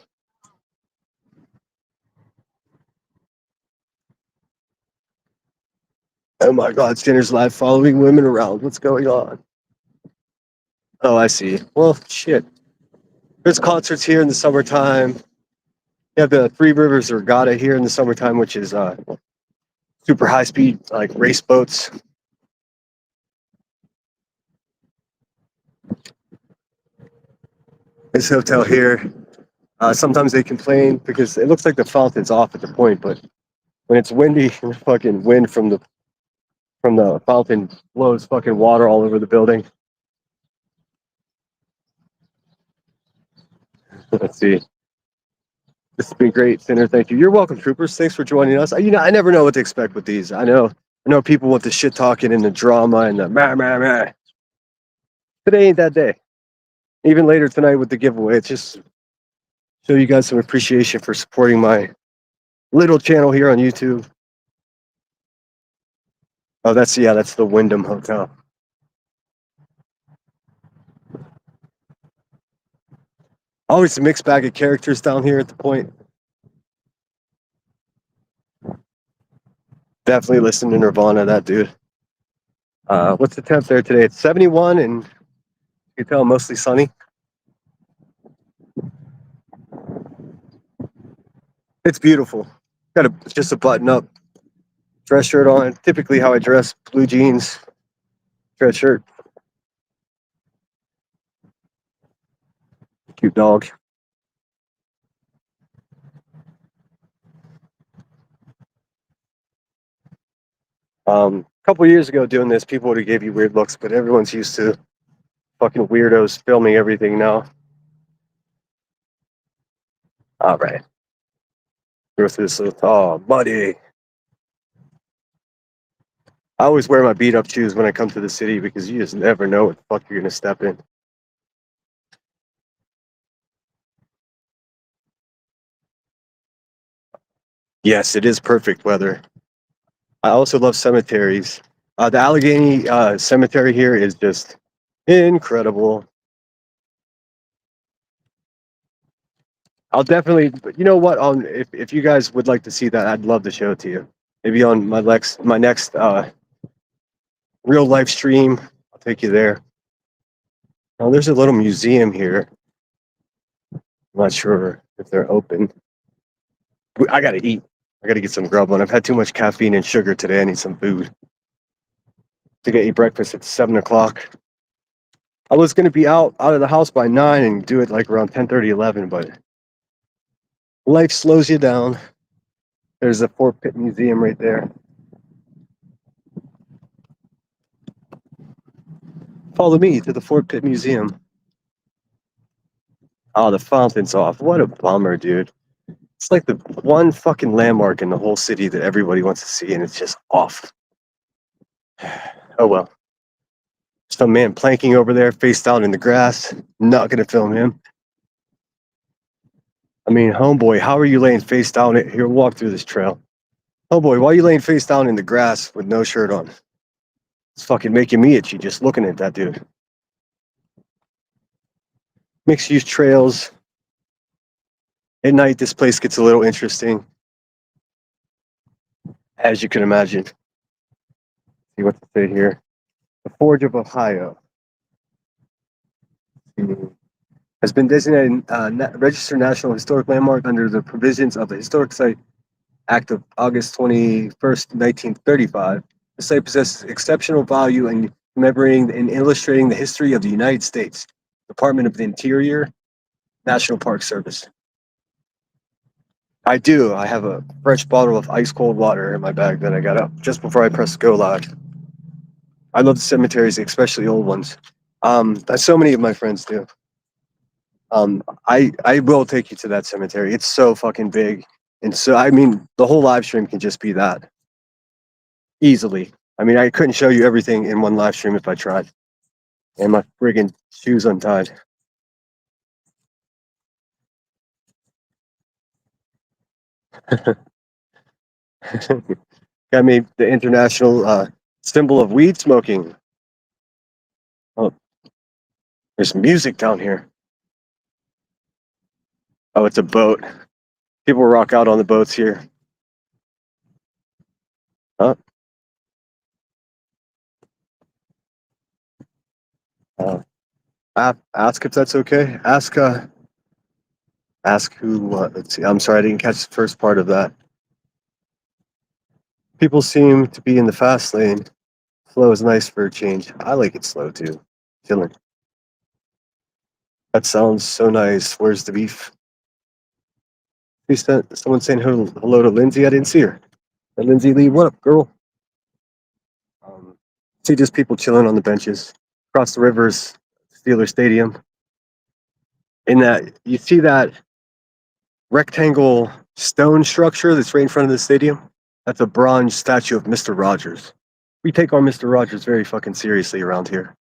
Oh my God, Stinner's live following women around. What's going on? Oh, I see. Well, shit. There's concerts here in the summertime. You have the Three Rivers Regatta here in the summertime, which is super high speed, like race boats. This hotel here, sometimes they complain because it looks like the fountain's off at the point, but when it's windy and the fucking wind from the fountain blows fucking water all over the building. Let's see. This has been great, Sinner. Thank you. You're welcome, troopers. Thanks for joining us. I never know what to expect with these. I know people want the shit talking and the drama and the meh. Today ain't that day. Even later tonight with the giveaway, it's just show you guys some appreciation for supporting my little channel here on YouTube. Oh, that's the Wyndham Hotel. Always a mixed bag of characters down here at the point. Definitely listen to Nirvana, that dude. What's the temp there today? It's 71 and you can tell mostly sunny. It's beautiful. Got just a button up dress shirt on. Typically how I dress, blue jeans, dress shirt. Cute dog. A couple years ago doing this, people would have gave you weird looks, but everyone's used to fucking weirdos filming everything now. All right. Go through this little, oh, buddy. I always wear my beat up shoes when I come to the city because you just never know what the fuck you're gonna step in. Yes, it is perfect weather. I also love cemeteries. The Allegheny Cemetery here is just incredible. I'll definitely, you know what? If you guys would like to see that, I'd love to show it to you. Maybe on my next real life stream, I'll take you there. Oh, there's a little museum here. I'm not sure if they're open. I gotta eat. I gotta get some grub on. I've had too much caffeine and sugar today. I need some food. To eat breakfast at 7 o'clock. I was gonna be out of the house by 9 and do it like around 10:30, 11, but life slows you down. There's a Fort Pitt Museum right there. Follow me to the Fort Pitt Museum. Oh, the fountain's off. What a bummer, dude. It's like the one fucking landmark in the whole city that everybody wants to see, and it's just off. Oh well. Some man planking over there, face down in the grass. Not gonna film him. I mean, homeboy, how are you laying face down? Here, walk through this trail. Homeboy, why are you laying face down in the grass with no shirt on? It's fucking making me itchy just looking at that dude. Mixed use trails. At night, this place gets a little interesting, as you can imagine. See what to say here. The Forge of Ohio has been designated registered National Historic Landmark under the provisions of the Historic Site Act of August 21st, 1935. The site possesses exceptional value in commemorating and illustrating the history of the United States Department of the Interior, National Park Service. I do. I have a fresh bottle of ice cold water in my bag that I got up just before I press go live. I love the cemeteries, especially old ones. That's so many of my friends do. I will take you to that cemetery. It's so fucking big, and so I mean, the whole live stream can just be that easily. I mean, I couldn't show you everything in one live stream if I tried. And my friggin' shoes untied. Got me the international symbol of weed smoking. Oh, there's music down here. Oh, it's a boat. People rock out on the boats here. Huh? Ask if that's okay. Ask who. Let's see. I'm sorry, I didn't catch the first part of that. People seem to be in the fast lane. Slow is nice for a change. I like it slow too. Chilling. That sounds so nice. Where's the beef? Someone saying hello to Lindsay. I didn't see her. Hey, Lindsay Lee, what up, girl? See just people chilling on the benches across the rivers, Steeler Stadium. In that, you see that rectangle stone structure that's right in front of the stadium? That's a bronze statue of Mr. Rogers. We take our Mr. Rogers very fucking seriously around here.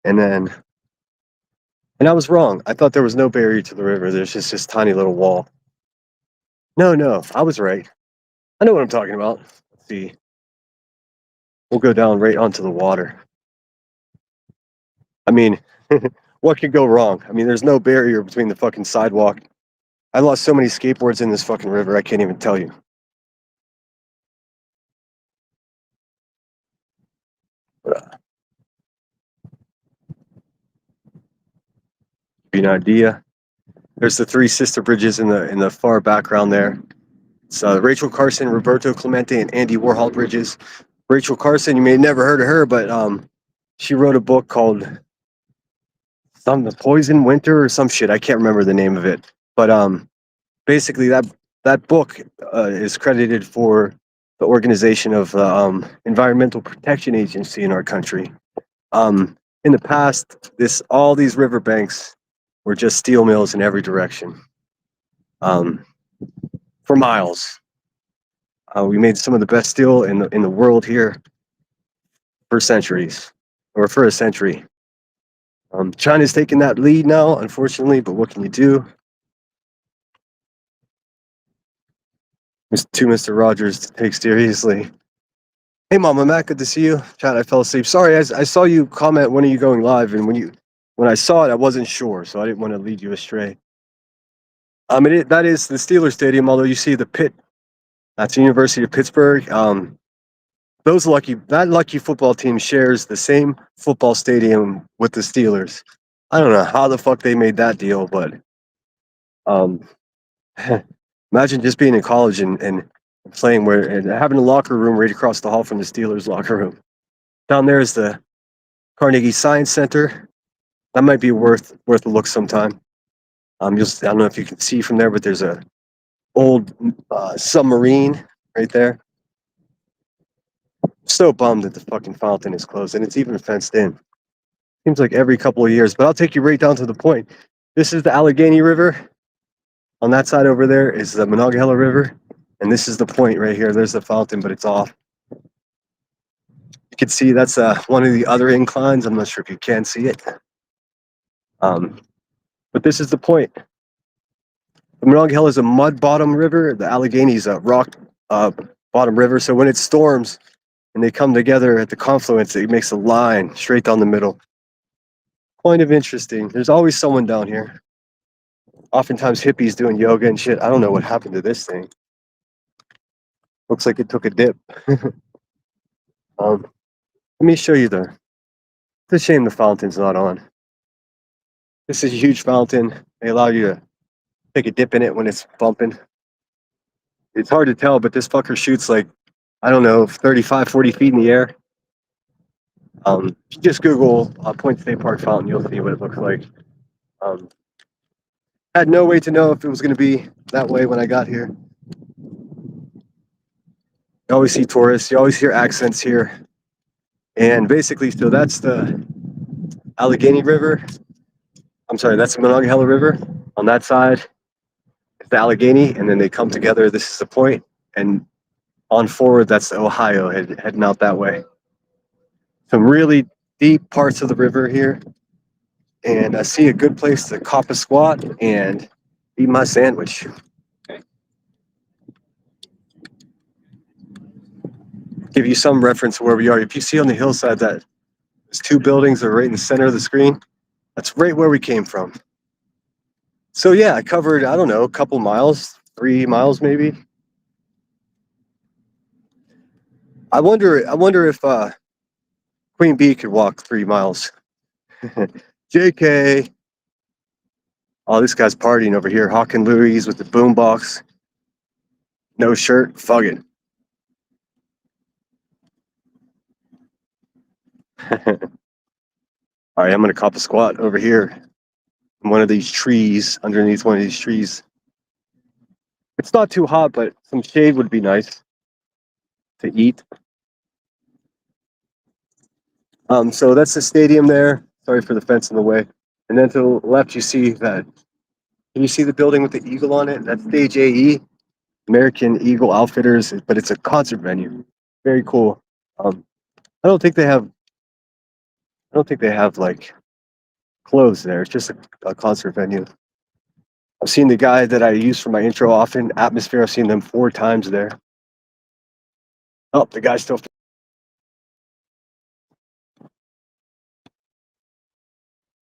And I was wrong. I thought there was no barrier to the river. There's just this tiny little wall. No, I was right. I know what I'm talking about. Let's see. We'll go down right onto the water. I mean, what could go wrong? I mean, there's no barrier between the fucking sidewalk. I lost so many skateboards in this fucking river, I can't even tell you. Give you an idea. There's the three sister bridges in the far background there. It's Rachel Carson, Roberto Clemente, and Andy Warhol bridges. Rachel Carson, you may have never heard of her, but she wrote a book called The Poison Winter or some shit. I can't remember the name of it. But basically that book is credited for the organization of the Environmental Protection Agency in our country. In the past, all these riverbanks were just steel mills in every direction. For miles. We made some of the best steel in the world here for centuries, or for a century. China's taking that lead now, unfortunately, but what can you do? There's two Mr. Rogers to take seriously. Hey, Mama Mac, good to see you. Chat, I fell asleep. Sorry, I saw you comment, when are you going live? And when I saw it, I wasn't sure, so I didn't want to lead you astray. That is the Steeler Stadium, although you see the pit. That's the University of Pittsburgh. That lucky football team shares the same football stadium with the Steelers. I don't know how the fuck they made that deal, but imagine just being in college and playing and having a locker room right across the hall from the Steelers locker room. Down there is the Carnegie Science Center. That might be worth a look sometime. I don't know if you can see from there, but there's a old submarine right there. So bummed that the fucking fountain is closed, and it's even fenced in. Seems like every couple of years, but I'll take you right down to the point. This is the Allegheny River. On that side over there is the Monongahela River. And this is the point right here. There's the fountain, but it's off. You can see that's one of the other inclines. I'm not sure if you can see it. But this is the point. The Monongahela is a mud bottom river. The Allegheny is a rock bottom river. So when it storms and they come together at the confluence, it makes a line straight down the middle. Kind of interesting. There's always someone down here. Oftentimes hippies doing yoga and shit. I don't know what happened to this thing. Looks like it took a dip. Let me show you the. It's a shame the fountain's not on. This is a huge fountain. They allow you to take a dip in it when it's bumping. It's hard to tell, but this fucker shoots like, I don't know, 35, 40 feet in the air. Just Google Point State Park fountain, you'll see what it looks like. Had no way to know if it was going to be that way when I got here. You always see tourists, you always hear accents here. And basically, so that's the Allegheny River. I'm sorry, that's the Monongahela River. On that side, it's the Allegheny, and then they come together. This is the point, and on forward, that's the Ohio heading out that way. Some really deep parts of the river here, and I see a good place to cop a squat and eat my sandwich. Give you some reference of where we are. If you see on the hillside that there's two buildings that are right in the center of the screen, that's right where we came from. So yeah, I covered, I don't know, a couple miles, 3 miles maybe. I wonder if Queen Bee could walk 3 miles. JK. Oh, this guy's partying over here, hawking Louis with the boombox. No shirt, fuck it. All right, I'm gonna cop a squat over here in one of these trees, underneath one of these trees. It's not too hot, but some shade would be nice to eat. So that's the stadium there. Sorry for the fence in the way. And then to the left, you see that. Can you see the building with the eagle on it? That's Stage AE, American Eagle Outfitters, but it's a concert venue. Very cool. I don't think they have. I don't think they have like clothes there. It's just a concert venue. I've seen the guy that I use for my intro often, Atmosphere. I've seen them 4 times there. Oh, the guy's still.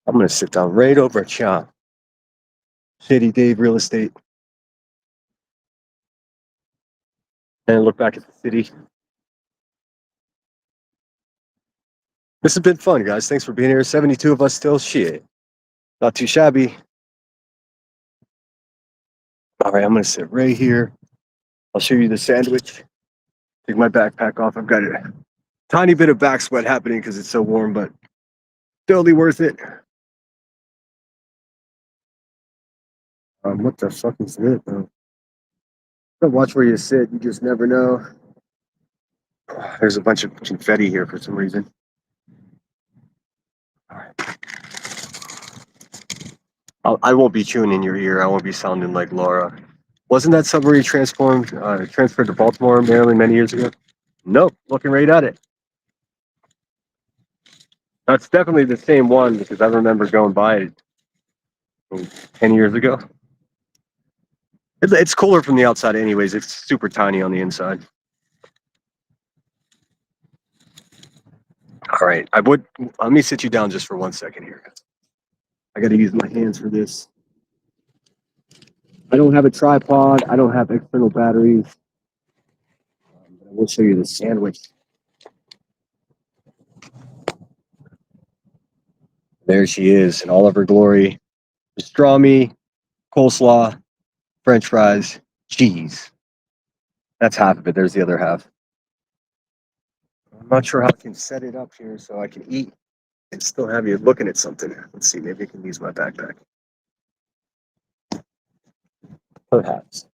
I'm gonna sit down right over at Shop. Shady Dave Real Estate. And look back at the city. This has been fun, guys. Thanks for being here. 72 of us still. Shit. Not too shabby. All right, I'm going to sit right here. I'll show you the sandwich. Take my backpack off. I've got a tiny bit of back sweat happening because it's so warm, but totally worth it. What the fuck is it, though? Don't watch where you sit. You just never know. There's a bunch of confetti here for some reason. All right. I won't be chewing in your ear. I won't be sounding like Laura. Wasn't that submarine transferred to Baltimore, Maryland many years ago? Nope. Looking right at it. That's definitely the same one because I remember going by it 10 years ago. It's cooler from the outside anyways. It's super tiny on the inside. All right. Let me sit you down just for 1 second here. I got to use my hands for this. I don't have a tripod. I don't have external batteries. But I will show you the sandwich. There she is in all of her glory. Pastrami, coleslaw, French fries, cheese. That's half of it. There's the other half. I'm not sure how I can set it up here so I can eat and still have you looking at something. Let's see. Maybe I can use my backpack. Perhaps.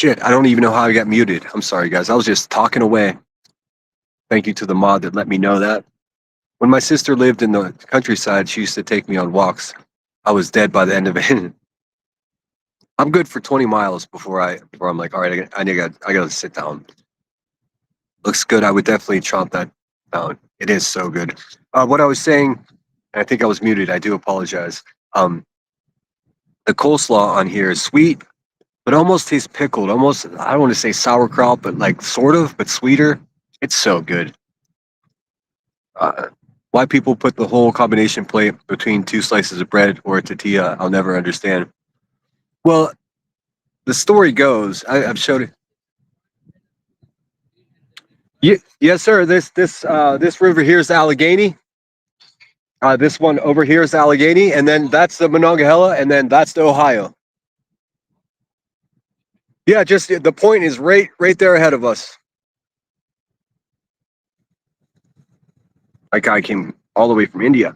Shit, I don't even know how I got muted. I'm sorry, guys. I was just talking away. Thank you to the mod that let me know that. When my sister lived in the countryside, she used to take me on walks. I was dead by the end of it. I'm good for 20 miles before I'm like, all right, I gotta sit down. Looks good. I would definitely chomp that down. It is so good. What I was saying, and I think I was muted. I do apologize. The coleslaw on here is sweet, but almost tastes pickled. Almost, I don't want to say sauerkraut, but like sort of, but sweeter. It's so good. Why people put the whole combination plate between two slices of bread or a tortilla, I'll never understand. Well, the story goes, I've showed it. Yes, sir. This river here is the Allegheny. This one over here is the Allegheny, and then that's the Monongahela, and then that's the Ohio. Yeah, just the point is right there ahead of us. That guy came all the way from India.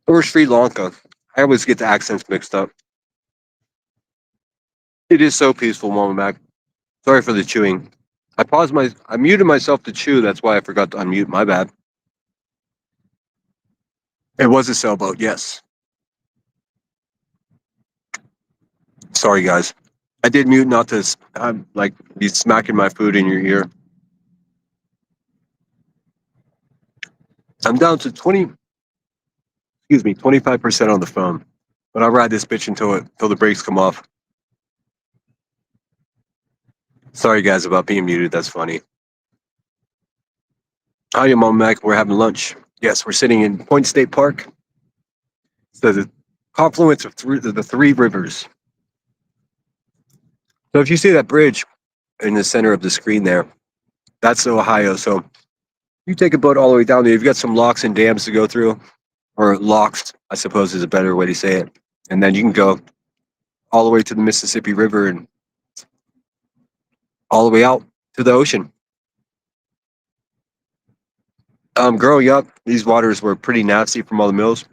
Or Sri Lanka. I always get the accents mixed up. It is so peaceful, Mama Mac. Sorry for the chewing. I muted myself to chew. That's why I forgot to unmute. My bad. It was a sailboat, yes. Sorry, guys. I did mute not to like be smacking my food in your ear. I'm down to 25% on the phone. But I'll ride this bitch until the brakes come off. Sorry, guys, about being muted. That's funny. Hi, Mom Mac. We're having lunch. Yes, we're sitting in Point State Park. So the confluence of the three rivers. So if you see that bridge in the center of the screen there, that's Ohio. So you take a boat all the way down there. You've got some locks and dams to go through, or locks, I suppose is a better way to say it. And then you can go all the way to the Mississippi River and all the way out to the ocean. Growing up, these waters were pretty nasty from all the mills,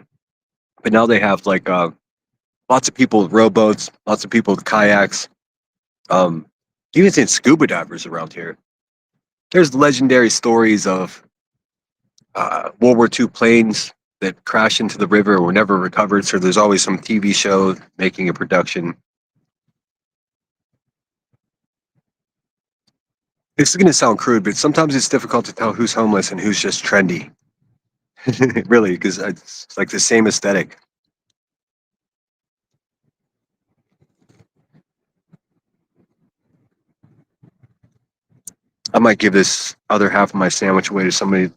but now they have like lots of people with rowboats, lots of people with kayaks, even saying scuba divers around here. There's legendary stories of World War II planes that crashed into the river were never recovered. So there's always some TV show making a production. This is going to sound crude, but sometimes it's difficult to tell who's homeless and who's just trendy. Really, because it's like the same aesthetic. I might give this other half of my sandwich away to somebody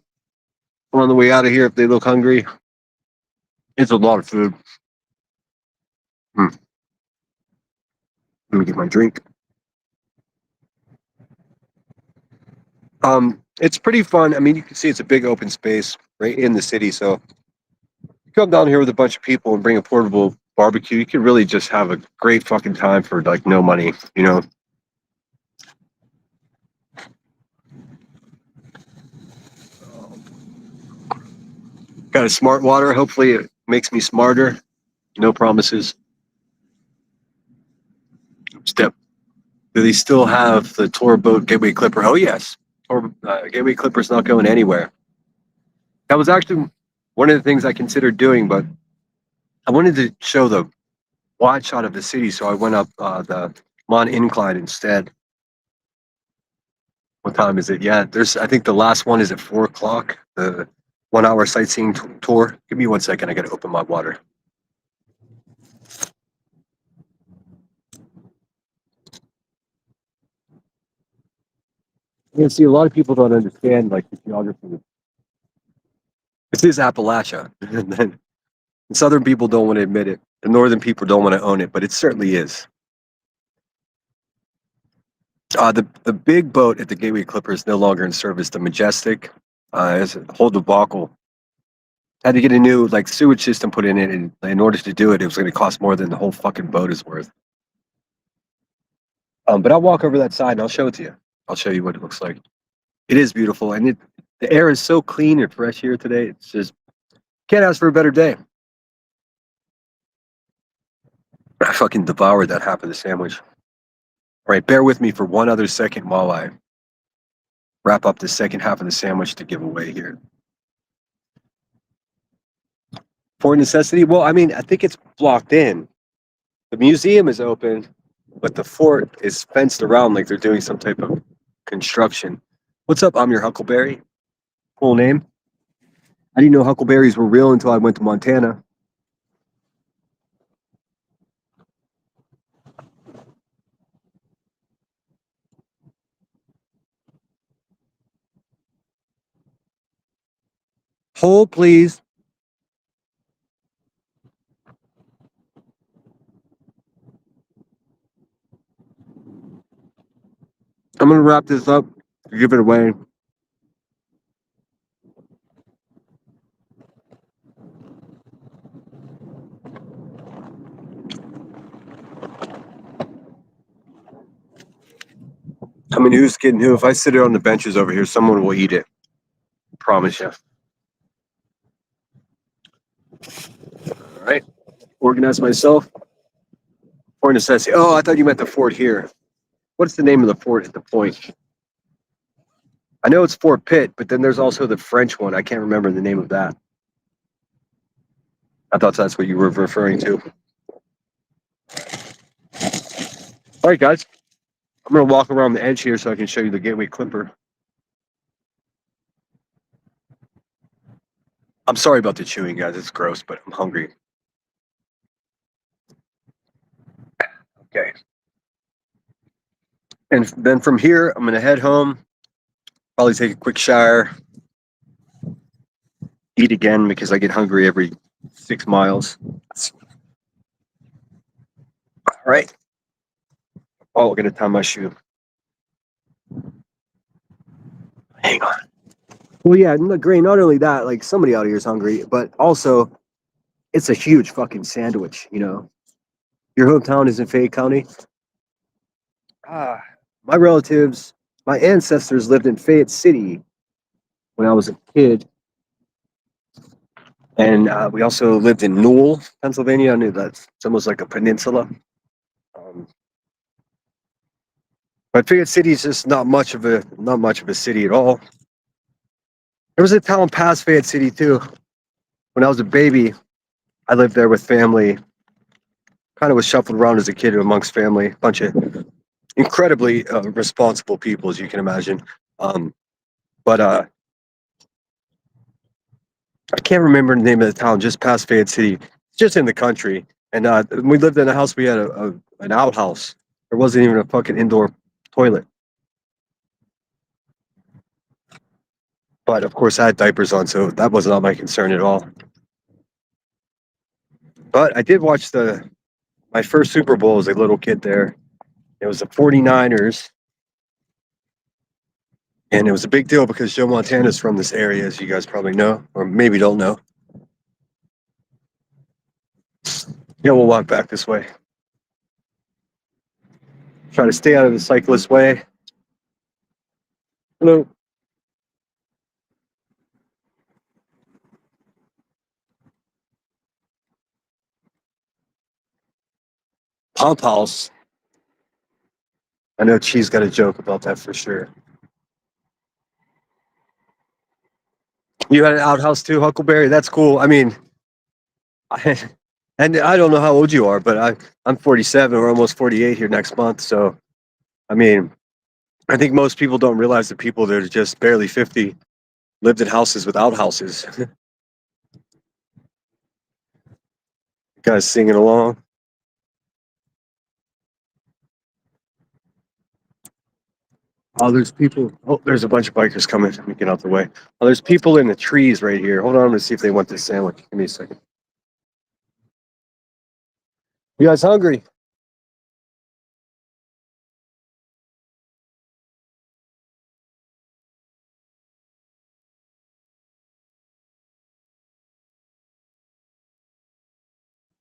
on the way out of here if they look hungry. It's a lot of food. Let me get my drink. It's pretty fun. I mean, you can see it's a big open space right in the city. So you come down here with a bunch of people and bring a portable barbecue. You can really just have a great fucking time for like no money, you know. Got a smart water. Hopefully it makes me smarter. No promises. Step. Do they still have the tour boat Gateway Clipper? Oh yes. Gateway Clipper's not going anywhere. That was actually one of the things I considered doing, but I wanted to show the wide shot of the city, so I went up the Incline instead. What time is it? Yeah, I think the last one is at 4:00. The 1 hour sightseeing tour. Give me 1 second. I got to open my water. You can see a lot of people don't understand like the geography. This is Appalachia. And southern people don't want to admit it. The northern people don't want to own it, but it certainly is. The big boat at the Gateway Clipper is no longer in service. The Majestic is a whole debacle. Had to get a new like sewage system put in it, and in order to do it, it was going to cost more than the whole fucking boat is worth. But I'll walk over that side and I'll show it to you. I'll show you what it looks like. It is beautiful, and the air is so clean and fresh here today. It's just can't ask for a better day. I fucking devoured that half of the sandwich. All right, bear with me for one other second while I wrap up the second half of the sandwich to give away here. For necessity? Well, I mean, I think it's blocked in. The museum is open, but the fort is fenced around like they're doing some type of construction. What's up? I'm your Huckleberry. Cool name. I didn't know huckleberries were real until I went to Montana. Hold, please. I'm going to wrap this up, give it away. I mean, who's getting who? If I sit it on the benches over here, someone will eat it. Promise you. All right. Organize myself. For necessity. Oh, I thought you meant the fort here. What's the name of the fort at the point? I know it's Fort Pitt, but then there's also the French one. I can't remember the name of that. I thought that's what you were referring to. All right, guys. I'm going to walk around the edge here so I can show you the Gateway Clipper. I'm sorry about the chewing, guys. It's gross, but I'm hungry. Okay. And then from here, I'm going to head home, probably take a quick shower, eat again because I get hungry every 6 miles. All right. Oh, we're going to tie my shoe. Hang on. Well, yeah, Gray, not only that, like somebody out here is hungry, but also it's a huge fucking sandwich, you know. Your hometown is in Fayette County. My relatives, my ancestors lived in Fayette City when I was a kid. And we also lived in Newell, Pennsylvania. I knew that's it's almost like a peninsula. But Fayette City is just not much of a city at all. There was a town past Fayette City too. When I was a baby, I lived there with family. Kind of was shuffled around as a kid amongst family, a bunch of incredibly responsible people, as you can imagine. But I can't remember the name of the town, just past Fayette City, just in the country. And we lived in a house. We had an outhouse. There wasn't even a fucking indoor toilet. But of course, I had diapers on, so that was not my concern at all. But I did watch my first Super Bowl as a little kid there. It was the 49ers. And it was a big deal because Joe Montana's from this area, as you guys probably know, or maybe don't know. Yeah, we'll walk back this way. Try to stay out of the cyclist way. Hello. Pump House. I know Cheese got a joke about that for sure. You had an outhouse too, Huckleberry? That's cool. I mean, and I don't know how old you are, but I'm 47. We're almost 48 here next month. So, I mean, I think most people don't realize that people that are just barely 50 lived in houses with outhouses. Guys singing along. Oh, there's people. Oh, there's a bunch of bikers coming. Let me get out the way. Oh, there's people in the trees right here. Hold on, I'm gonna see if they want this sandwich. Give me a second. You guys hungry?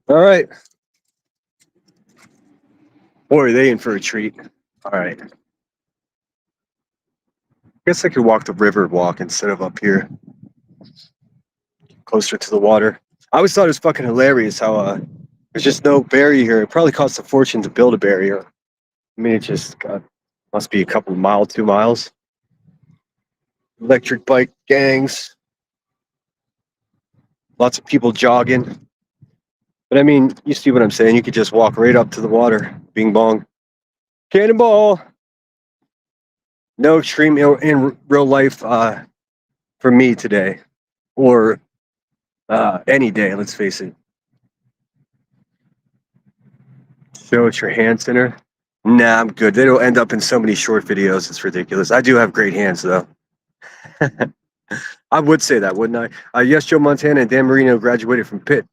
All right. Boy, are they in for a treat. All right. I guess I could walk the river walk instead of up here, closer to the water. I always thought it was fucking hilarious how There's just no barrier here. It probably costs a fortune to build a barrier. I mean, it just must be a couple of miles, 2 miles. Electric bike gangs, lots of people jogging. But I mean, you see what I'm saying? You could just walk right up to the water. Bing bong. Cannonball. No extreme in real life for me today. Or any day, let's face it. Show it's your hand center. Nah, I'm good. They don't end up in so many short videos. It's ridiculous. I do have great hands, though. I would say that, wouldn't I? Yes, Joe Montana and Dan Marino graduated from Pitt.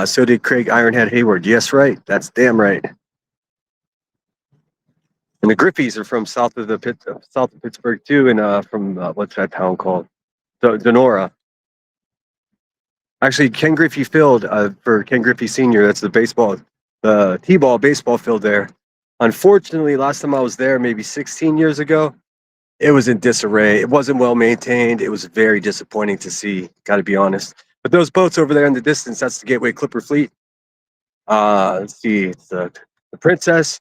So did Craig Ironhead Hayward. Yes, right. That's damn right. And the Griffies are from south of Pittsburgh too, and from what's that town called? Donora. Actually, Ken Griffey Field for Ken Griffey Senior. That's the T-ball baseball field there. Unfortunately, last time I was there, maybe 16 years ago, it was in disarray. It wasn't well maintained. It was very disappointing to see. Got to be honest. But those boats over there in the distance, that's the Gateway Clipper Fleet. Let's see, it's the Princess,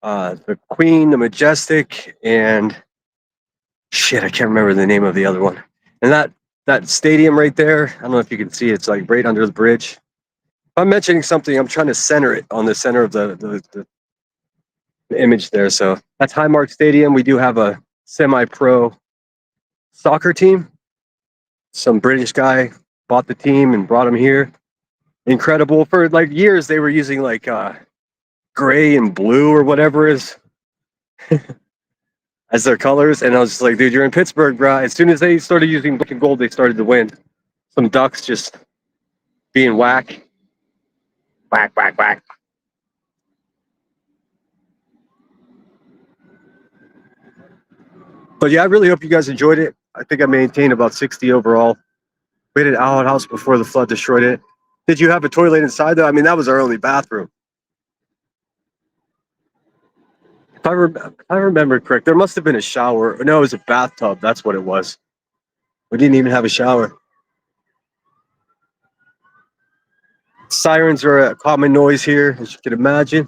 the Queen, the Majestic, and shit, I can't remember the name of the other one. And that stadium right there, I don't know if you can see, it's like right under the bridge. If I'm mentioning something, I'm trying to center it on the center of the image there. So that's Highmark Stadium. We do have a semi-pro soccer team. Some British guy bought the team and brought them here. Incredible. For like years, they were using like gray and blue or whatever is as their colors. And I was just like, dude, you're in Pittsburgh, bro. As soon as they started using black and gold, they started to win. Some ducks just being whack. Whack, whack, whack. But yeah, I really hope you guys enjoyed it. I think I maintained about 60 overall. We had an outhouse before the flood destroyed it. Did you have a toilet inside though? I mean, that was our only bathroom. If I remember correct, there must have been a shower. No, it was a bathtub. That's what it was. We didn't even have a shower. Sirens are a common noise here, as you can imagine.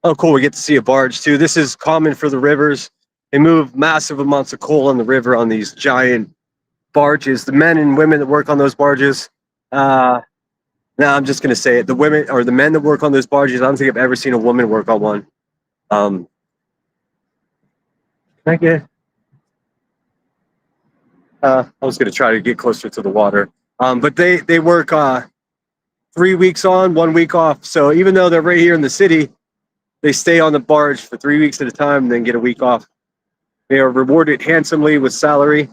Oh, cool. We get to see a barge too. This is common for the rivers. They move massive amounts of coal on the river on these giant barges. The men and women that work on those barges, now I'm just going to say it. The women or the men that work on those barges, I don't think I've ever seen a woman work on one. Can I get? I was going to try to get closer to the water. But they work 3 weeks on, 1 week off. So even though they're right here in the city, they stay on the barge for 3 weeks at a time and then get a week off. They are rewarded handsomely with salary.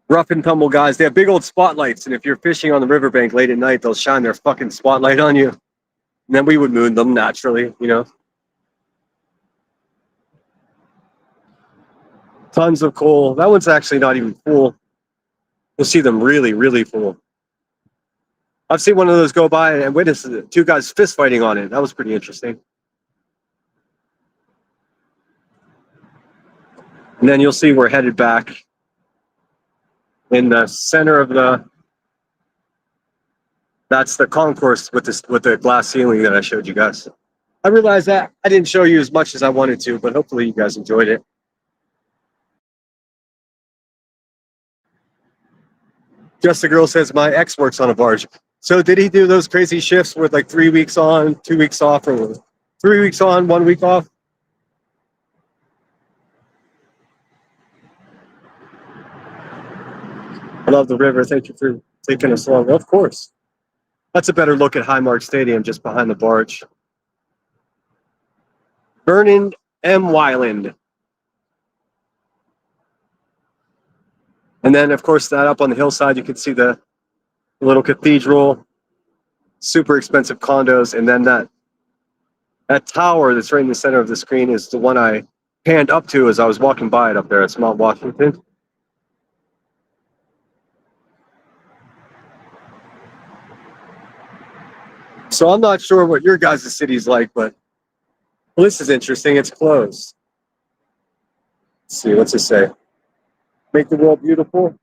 Rough and tumble guys. They have big old spotlights, and if you're fishing on the riverbank late at night, they'll shine their fucking spotlight on you. And then we would moon them naturally, you know. Tons of coal. That one's actually not even full. You'll see them really, really full. I've seen one of those go by and witnessed two guys fist fighting on it. That was pretty interesting. And then you'll see we're headed back in the center of that's the concourse with the glass ceiling that I showed you guys. I realized that I didn't show you as much as I wanted to, but hopefully you guys enjoyed it. Just the girl says my ex works on a barge. So did he do those crazy shifts with like 3 weeks on, 2 weeks off, or 3 weeks on, 1 week off? I love the river. Thank you for taking us along. Of course. That's a better look at Highmark Stadium just behind the barge. Vernon M. Wyland. And then, of course, that up on the hillside, you can see the little cathedral, super expensive condos. And then that tower that's right in the center of the screen is the one I panned up to as I was walking by it up there. It's Mount Washington. So I'm not sure what your guys' city's like, but well, this is interesting. It's closed. Let's see, what's it say? Make the world beautiful.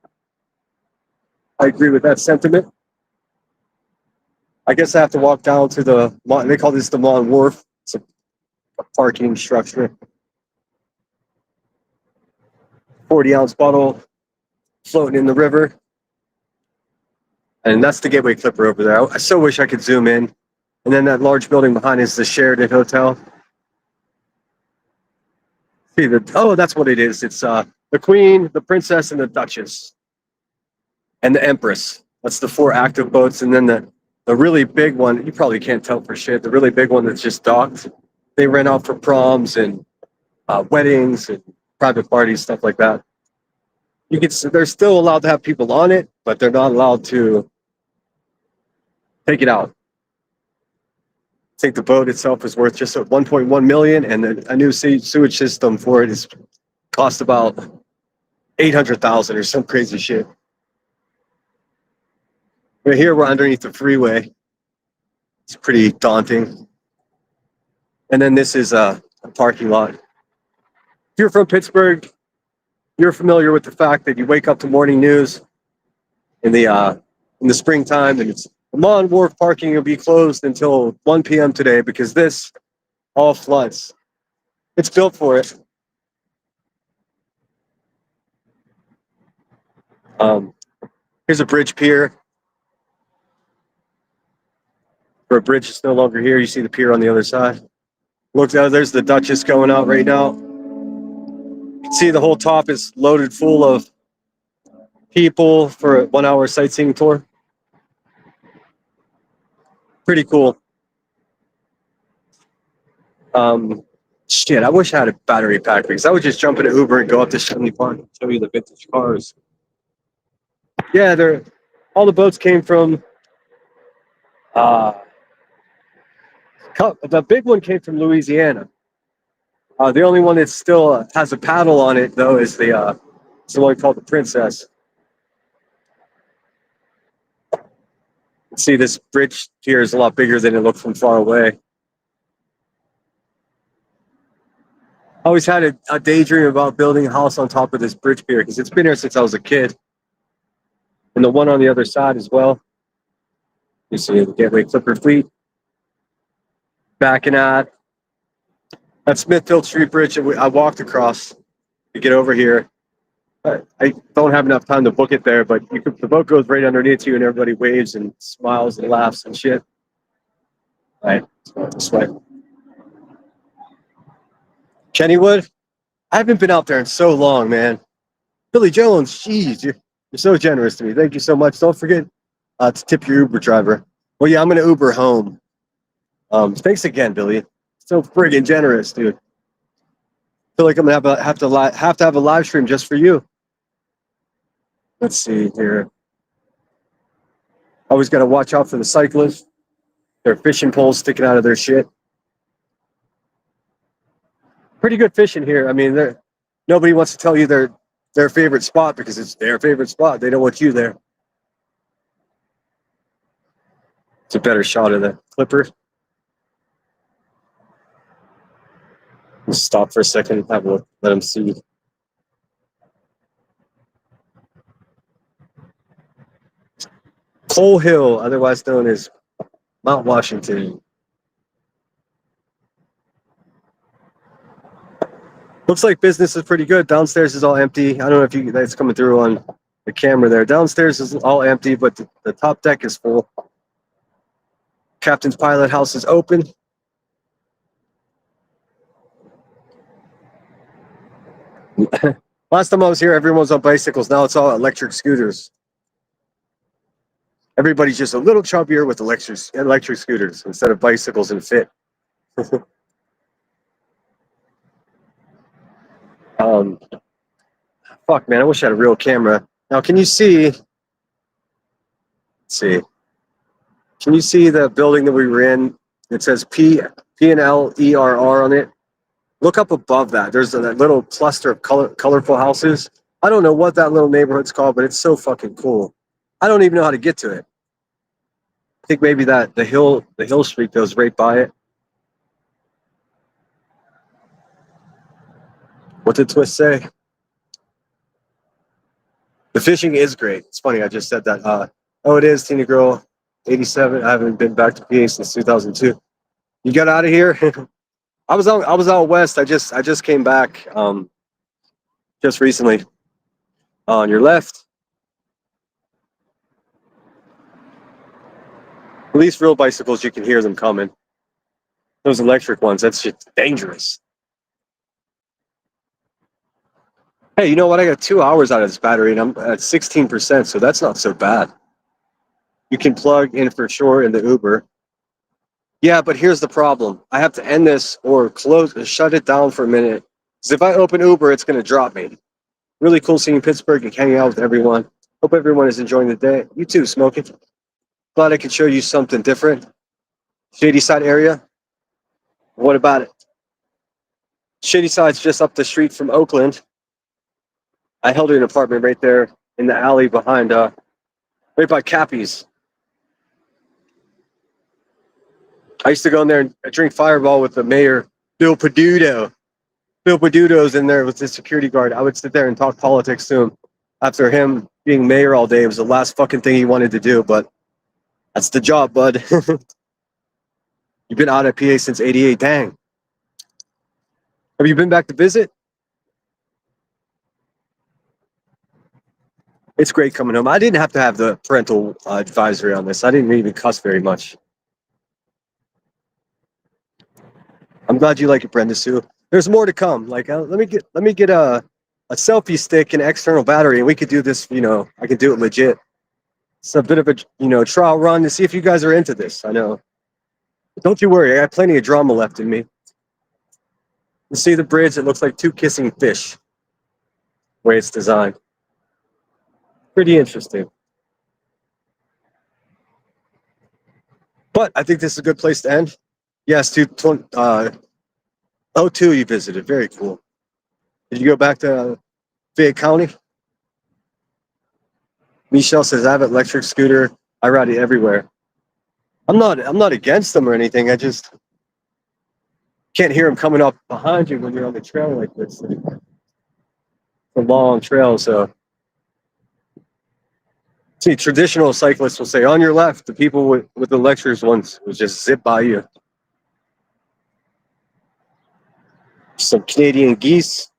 I agree with that sentiment. I guess I have to walk down to they call this the Mon Wharf. It's a parking structure. 40-ounce bottle floating in the river. And that's the Gateway Clipper over there. I so wish I could zoom in. And then that large building behind is the Sheraton Hotel. See that's what it is. It's the Queen, the Princess, and the Duchess. And the Empress. That's the 4 active boats. And then the really big one, you probably can't tell for shit, the really big one that's just docked. They rent out for proms and weddings and private parties, stuff like that. They're still allowed to have people on it, but they're not allowed to take it out. I think the boat itself is worth just 1.1 million, and a new sewage system for it is cost about 800,000 or some crazy shit. Right here, we're underneath the freeway. It's pretty daunting. And then this is a parking lot. If you're from Pittsburgh, you're familiar with the fact that you wake up to morning news in the springtime, and it's the Mon Wharf parking will be closed until 1 p.m. today because this all floods. It's built for it. Here's a bridge pier. For a bridge that's no longer here, you see the pier on the other side. Look, there's the Duchess going out right now. You can see the whole top is loaded full of people for a 1-hour sightseeing tour. Pretty cool. Shit, I wish I had a battery pack because I would just jump in an Uber and go up to Shenley Park and show you the vintage cars. Yeah, all the boats came from. The big one came from Louisiana. The only one that still has a paddle on it, though, is the one called the Princess. See, this bridge here is a lot bigger than it looked from far away. I always had a daydream about building a house on top of this bridge pier because it's been here since I was a kid. And the one on the other side as well. You see the Gateway Clipper fleet. Backing at that Smithfield Street Bridge that I walked across to get over here. I don't have enough time to book it there, but the boat goes right underneath you and everybody waves and smiles and laughs and shit. All right, let's go this way. Kennywood? I haven't been out there in so long, man. Billy Jones, jeez, you're so generous to me. Thank you so much. Don't forget to tip your Uber driver. Well, yeah, I'm going to Uber home. Thanks again, Billy. So friggin' generous, dude. Feel like I'm gonna have to have a live stream just for you. Let's see here. Always got to watch out for the cyclists. Their fishing poles sticking out of their shit. Pretty good fishing here. I mean, nobody wants to tell you their favorite spot because it's their favorite spot. They don't want you there. It's a better shot of the Clipper. Let's stop for a second. Have a look. Let them see. Coal Hill, otherwise known as Mount Washington. Looks like business is pretty good. Downstairs is all empty. I don't know if that's coming through on the camera there. Downstairs is all empty, but the top deck is full. Captain's Pilot House is open. Last time I was here, everyone was on bicycles. Now it's all electric scooters. Everybody's just a little chubbier with electric scooters instead of bicycles and fit. Fuck, man, I wish I had a real camera. Now, can you see? Let's see. Can you see the building that we were in? It says P&L-E-R-R on it. Look up above that. There's that little cluster of colorful houses. I don't know what that little neighborhood's called, but it's so fucking cool. I don't even know how to get to it. I think maybe the hill street goes right by it. What did Twist say? The fishing is great. It's funny, I just said that. Oh, it is, Tina Girl. 87. I haven't been back to PA since 2002. You got out of here? I was out west. I just came back just recently. On your left. At least real bicycles, you can hear them coming. Those electric ones, that's just dangerous. Hey, you know what? I got 2 hours out of this battery and I'm at 16%, so that's not so bad. You can plug in for sure in the Uber. Yeah, but here's the problem. I have to end this or shut it down for a minute. Because if I open Uber, it's going to drop me. Really cool seeing Pittsburgh and hanging out with everyone. Hope everyone is enjoying the day. You too, Smoking. Glad I could show you something different. Shady Side area. What about it? Shady Side's just up the street from Oakland. I held an apartment right there in the alley behind, right by Cappy's. I used to go in there and drink Fireball with the mayor, Bill Peduto. Bill Peduto's in there with the security guard. I would sit there and talk politics to him. After him being mayor all day, it was the last fucking thing he wanted to do, but that's the job, bud. You've been out of PA since 88. Dang. Have you been back to visit? It's great coming home. I didn't have to have the parental advisory on this. I didn't even cuss very much. I'm glad you like it, Brenda Sue. There's more to come. Like, let me get a selfie stick and external battery, and we could do this. I can do it legit. It's a bit of a trial run to see if you guys are into this. I know. But don't you worry. I got plenty of drama left in me. You see the bridge? It looks like two kissing fish. The way it's designed. Pretty interesting. But I think this is a good place to end. Yes, 02 you visited. Very cool. Did you go back to Fayette County? Michelle says, I have an electric scooter. I ride it everywhere. I'm not against them or anything. I just can't hear them coming up behind you when you're on the trail like this. It's a long trail, so. See, traditional cyclists will say, on your left, the people with the lectures ones will just zip by you. Some Canadian geese.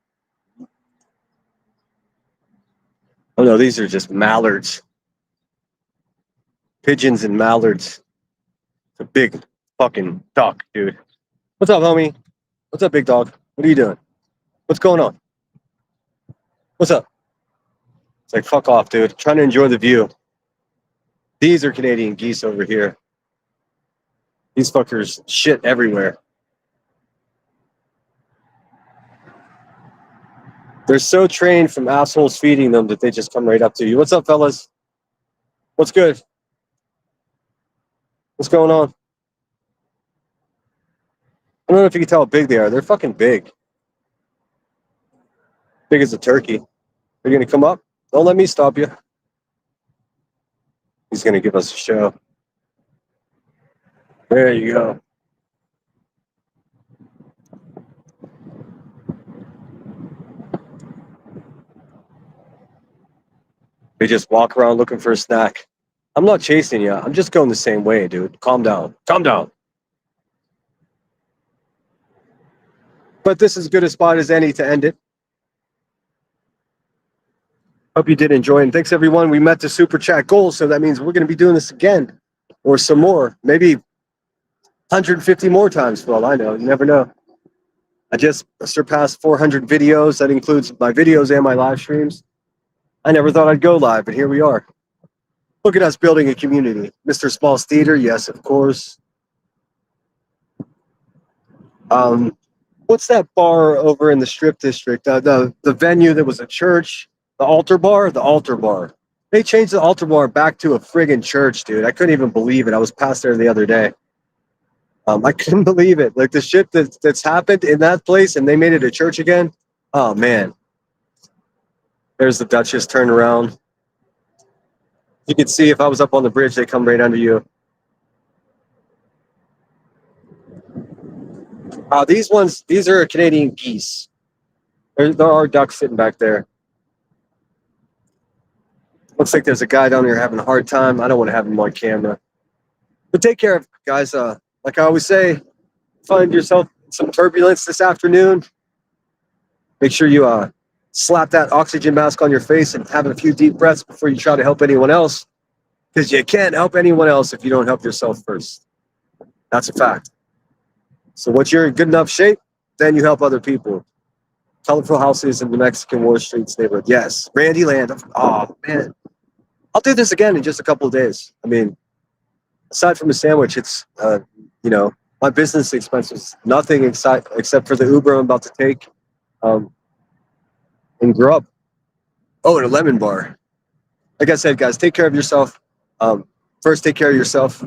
Oh no, these are just mallards. Pigeons and mallards. It's a big fucking duck, dude. What's up, homie? What's up, big dog? What are you doing? What's going on? What's up? It's like, fuck off, dude. Trying to enjoy the view. These are Canadian geese over here. These fuckers shit everywhere. They're so trained from assholes feeding them that they just come right up to you. What's up, fellas? What's good? What's going on? I don't know if you can tell how big they are. They're fucking big. Big as a turkey. Are you going to come up? Don't let me stop you. He's going to give us a show. There you go. They just walk around looking for a snack. I'm not chasing you. I'm just going the same way, dude. Calm down. Calm down. But this is as good a spot as any to end it. Hope you did enjoy. And thanks, everyone. We met the super chat goal, so that means we're going to be doing this again. Or some more. Maybe 150 more times, for all I know. You never know. I just surpassed 400 videos. That includes my videos and my live streams. I never thought I'd go live, but here we are. Look at us building a community. Mr. Small's Theater, yes, of course. What's that bar over in the Strip District? The venue that was a church, the Altar Bar? The Altar Bar. They changed the Altar Bar back to a friggin' church, dude. I couldn't even believe it. I was past there the other day. I couldn't believe it. Like the shit that's happened in that place and they made it a church again. Oh, man. There's the Duchess turn around. You can see if I was up on the bridge, they come right under you. These are Canadian geese. There are ducks sitting back there. Looks like there's a guy down here having a hard time. I don't want to have him on camera. But take care of it, guys. Like I always say, find yourself some turbulence this afternoon. Make sure you slap that oxygen mask on your face and have a few deep breaths before you try to help anyone else. Because you can't help anyone else if you don't help yourself first. That's a fact. So once you're in good enough shape, then you help other people. Colorful houses in the Mexican War Streets neighborhood. Yes. Randy Land. Oh, man. I'll do this again in just a couple of days. I mean, aside from the sandwich, it's, my business expenses, nothing except for the Uber I'm about to take and grub. Oh, and a lemon bar. Like I said, guys, take care of yourself. First, take care of yourself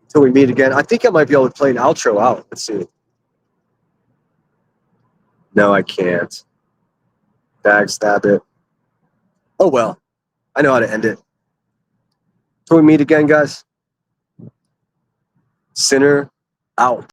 until we meet again. I think I might be able to play an outro out. Let's see. No, I can't. Backstab it. Oh, well. I know how to end it. Till we meet again, guys. Sinner out.